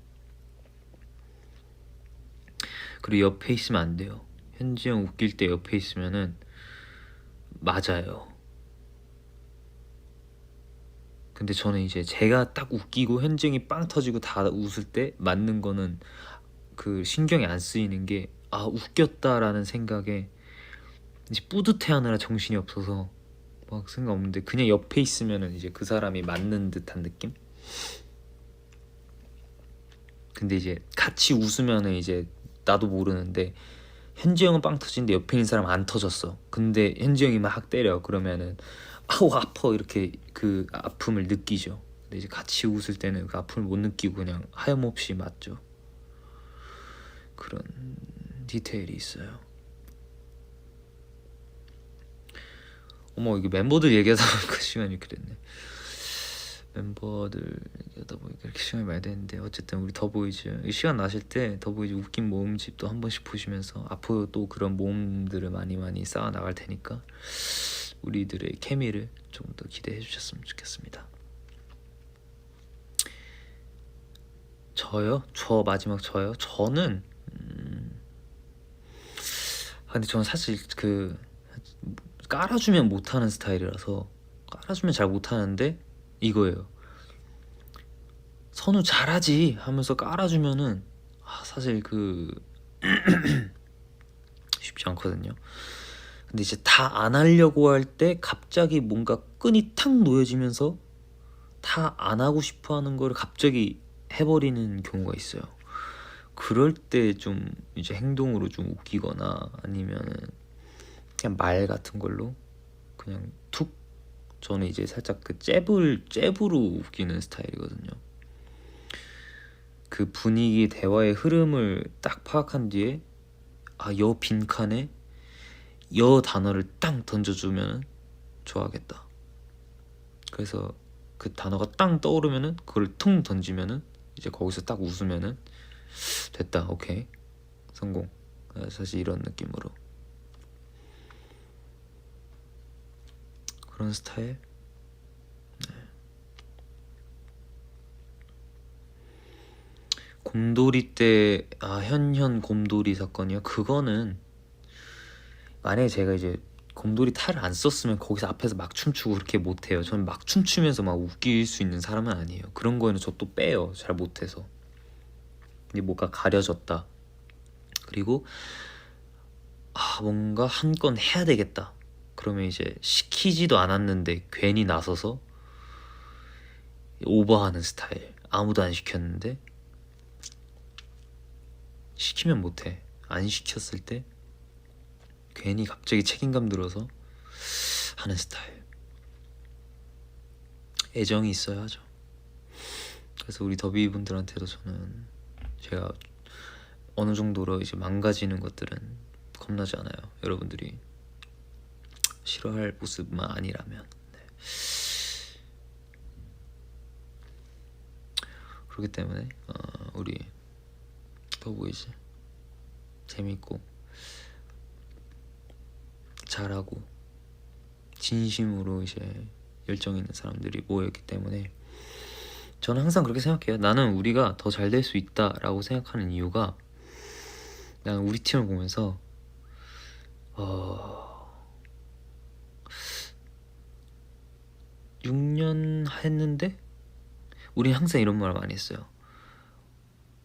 그리고 옆에 있으면 안 돼요. 현지 형 웃길 때 옆에 있으면은 맞아요. 근데 저는 이제 제가 딱 웃기고 현지 형이 빵 터지고 다 웃을 때 맞는 거는 그 신경이 안 쓰이는 게, 아 웃겼다라는 생각에 이제 뿌듯해하느라 정신이 없어서 막 생각 없는데, 그냥 옆에 있으면은 이제 그 사람이 맞는 듯한 느낌? 근데 이제 같이 웃으면은 이제 나도 모르는데 현지 형은 빵 터지는데 옆에 있는 사람 안 터졌어. 근데 현지 형이 막 때려. 그러면은 아우 아파 이렇게 그 아픔을 느끼죠. 근데 이제 같이 웃을 때는 그 아픔을 못 느끼고 그냥 하염없이 맞죠. 그런 디테일이 있어요. 어머, 이게 멤버들 얘기하다 보니까 시간이 이렇게 됐네. 멤버들 얘기하다 보니까 이렇게 시간이 많이 됐는데, 어쨌든 우리 더보이즈 시간 나실 때 더보이즈 웃긴 모음집도 한 번씩 보시면서 앞으로 또 그런 모음들을 많이 쌓아 나갈 테니까 우리들의 케미를 좀 더 기대해 주셨으면 좋겠습니다. 저요? 저 마지막 저요? 저는 근데 저는 사실 그 깔아주면 못하는 스타일이라서, 깔아주면 잘 못하는데 이거예요. 선우 잘하지 하면서 깔아주면은 사실 그 쉽지 않거든요. 근데 이제 다 안 하려고 할 때 갑자기 뭔가 끈이 탁 놓여지면서 다 안 하고 싶어 하는 걸 갑자기 해버리는 경우가 있어요. 그럴 때 좀 이제 행동으로 좀 웃기거나 아니면은 그냥 말 같은 걸로 그냥 툭, 저는 이제 살짝 그 잽으로 웃기는 스타일이거든요. 그 분위기 대화의 흐름을 딱 파악한 뒤에 여 빈칸에 여 단어를 땅 던져주면 좋아하겠다. 그래서 그 단어가 땅 떠오르면은 그걸 퉁 던지면은 이제 거기서 딱 웃으면은 됐다, 오케이, 성공. 사실 이런 느낌으로 그런 스타일. 곰돌이 때 현현 곰돌이 사건이요. 그거는 만약에 제가 이제 곰돌이 탈을 안 썼으면 거기서 앞에서 막 춤추고 그렇게 못해요. 저는 막 춤추면서 막 웃길 수 있는 사람은 아니에요. 그런 거에는 저 또 빼요. 잘 못해서. 근데 뭐가 가려졌다, 그리고 뭔가 한 건 해야 되겠다, 그러면 이제 시키지도 않았는데 괜히 나서서 오버하는 스타일. 아무도 안 시켰는데 시키면 못해. 안 시켰을 때 괜히 갑자기 책임감 들어서 하는 스타일. 애정이 있어야 하죠. 그래서 우리 더비 분들한테도 저는 제가 어느 정도로 이제 망가지는 것들은 겁나지 않아요. 여러분들이 싫어할 모습만 아니라면. 네. 그렇기 때문에 우리 더보이즈 재밌고 잘하고 진심으로 이제 열정 있는 사람들이 모여있기 때문에 저는 항상 그렇게 생각해요. 나는 우리가 더 잘 될 수 있다라고 생각하는 이유가, 나는 우리 팀을 보면서 6년 했는데 우리 항상 이런 말을 많이 했어요.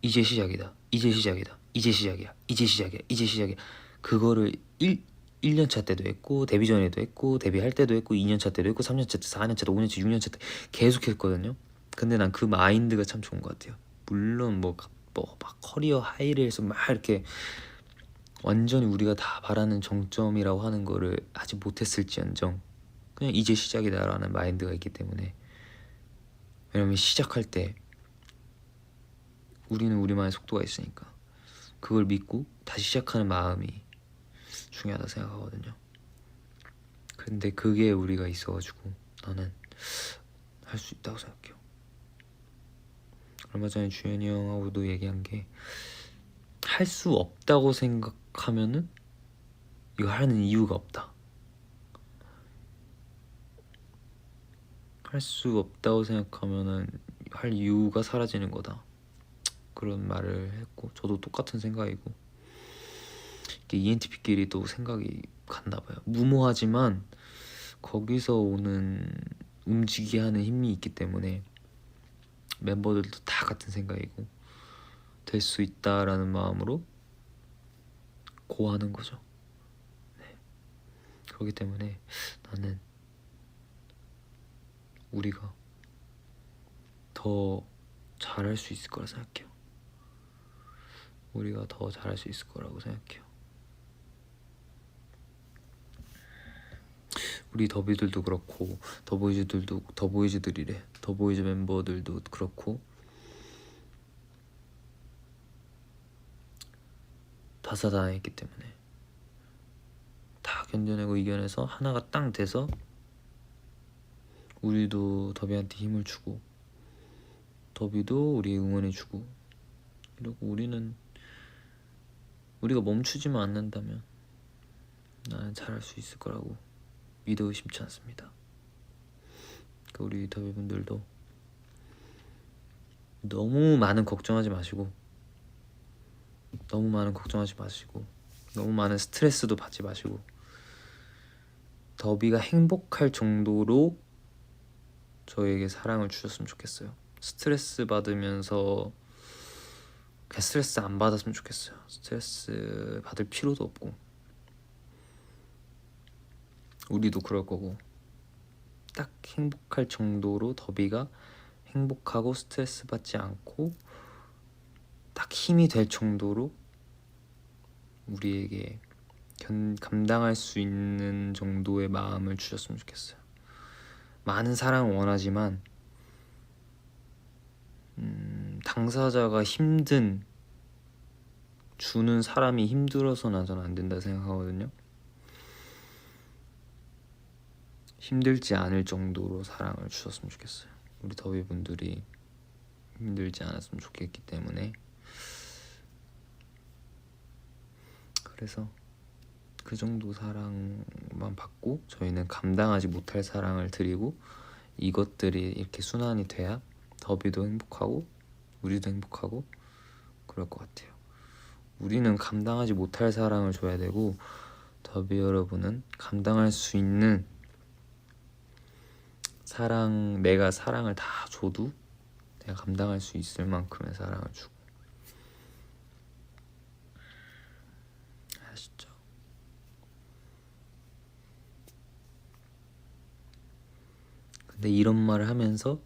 이제 시작이다, 이제 시작이다, 이제 시작이야, 이제 시작이야, 이제 시작이야. 그거를 1년차 때도 했고 데뷔 전에도 했고 데뷔할 때도 했고 2년차 때도 했고 3년차 때, 4년차 때, 5년차, 6년차 때 계속 했거든요. 근데 난 그 마인드가 참 좋은 것 같아요. 물론 막 커리어 하이를 막 이렇게 완전히 우리가 다 바라는 정점이라고 하는 거를 하지 못했을지언정 그냥 이제 시작이다라는 마인드가 있기 때문에. 왜냐면 시작할 때 우리는 우리만의 속도가 있으니까 그걸 믿고 다시 시작하는 마음이 중요하다 생각하거든요. 근데 그게 우리가 있어가지고 나는 할 수 있다고 생각해요. 얼마 전에 주현이 형하고도 얘기한 게, 할 수 없다고 생각하면은 이거 하는 이유가 없다. 할 수 없다고 생각하면은 할 이유가 사라지는 거다. 그런 말을 했고, 저도 똑같은 생각이고, ENTP끼리 또 생각이 같나 봐요. 무모하지만 거기서 오는 움직이게 하는 힘이 있기 때문에 멤버들도 다 같은 생각이고 될 수 있다라는 마음으로 고하는 거죠. 네. 그렇기 때문에 나는 우리가 더 잘할 수 있을 거라 생각해요. 우리가 더 잘할 수 있을 거라고 생각해요. 우리 더비들도 그렇고, 더보이즈 멤버들도 그렇고, 다사다난했기 때문에 다 견뎌내고 이겨내서 하나가 땅 돼서 우리도 더비한테 힘을 주고, 더비도 우리 응원해주고, 이러고 우리가 멈추지만 않는다면 나는 잘할 수 있을 거라고 믿어 의심치 않습니다. 우리 더비분들도 너무 많은 걱정하지 마시고, 너무 많은 스트레스도 받지 마시고, 더비가 행복할 정도로 저에게 사랑을 주셨으면 좋겠어요. 스트레스 받으면서 그냥 스트레스 안 받았으면 좋겠어요. 스트레스 받을 필요도 없고, 우리도 그럴 거고, 딱 행복할 정도로 더비가 행복하고 스트레스 받지 않고 딱 힘이 될 정도로 우리에게 감당할 수 있는 정도의 마음을 주셨으면 좋겠어요. 많은 사랑을 원하지만 당사자가 주는 사람이 힘들어서는 저는 안 된다 생각하거든요. 힘들지 않을 정도로 사랑을 주셨으면 좋겠어요. 우리 더비분들이 힘들지 않았으면 좋겠기 때문에, 그래서 그 정도 사랑만 받고 저희는 감당하지 못할 사랑을 드리고, 이것들이 이렇게 순환이 돼야 더비도 행복하고 우리도 행복하고 그럴 것 같아요. 우리는 감당하지 못할 사랑을 줘야 되고, 더비 여러분은 감당할 수 있는 사랑, 내가 사랑을 다 줘도 내가 감당할 수 있을 만큼의 사랑을 주고, 아시죠? 근데 이런 말을 하면서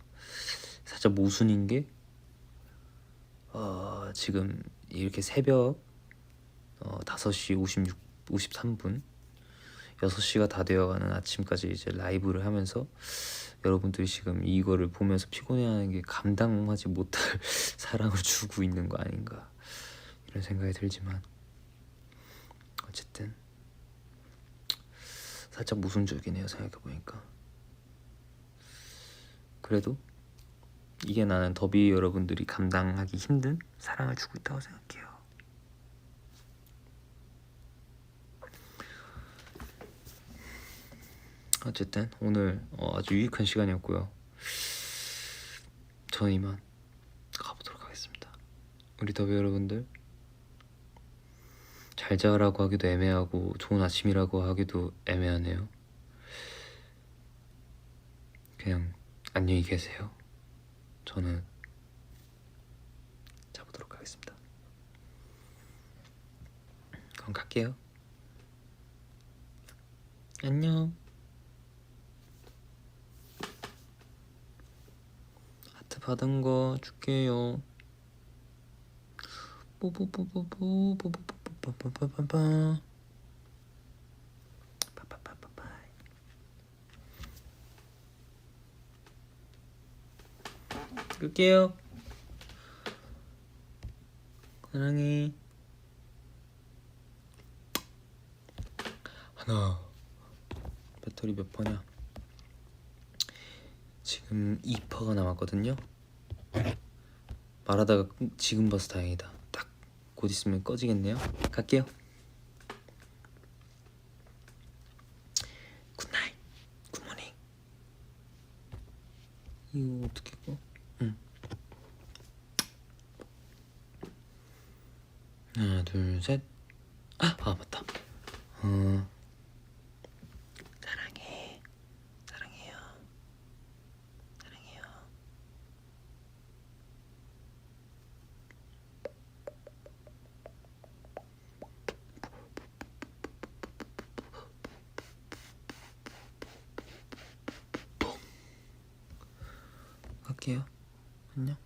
살짝 모순인 게, 지금 이렇게 새벽 5시 53분 6시가 다 되어가는 아침까지 이제 라이브를 하면서 여러분들이 지금 이거를 보면서 피곤해하는 게 감당하지 못할 사랑을 주고 있는 거 아닌가, 이런 생각이 들지만, 어쨌든 살짝 모순적이네요, 생각해보니까. 그래도 이게 나는 더비 여러분들이 감당하기 힘든 사랑을 주고 있다고 생각해요. 어쨌든 오늘 아주 유익한 시간이었고요. 저는 이만 가보도록 하겠습니다. 우리 더비 여러분들, 잘 자라고 하기도 애매하고 좋은 아침이라고 하기도 애매하네요. 그냥 안녕히 계세요. 저는 자보도록 하겠습니다. 그럼 갈게요. 안녕. 하트 받은 거 줄게요. 뽀뽀뽀뽀뽀뽀뽀뽀뽀뽀뽀뽀. 끌게요. 사랑해. 하나. 배터리 몇 퍼냐? 지금 2%가 남았거든요. 말하다가 지금 봐서 다행이다. 딱 곧 있으면 꺼지겠네요. 갈게요. 굿나잇. 굿모닝. 이거 어떻게 꺼? 응. 하나 둘 셋. 아 맞다. 사랑해. 사랑해요. 사랑해요. 갈게요. 안녕.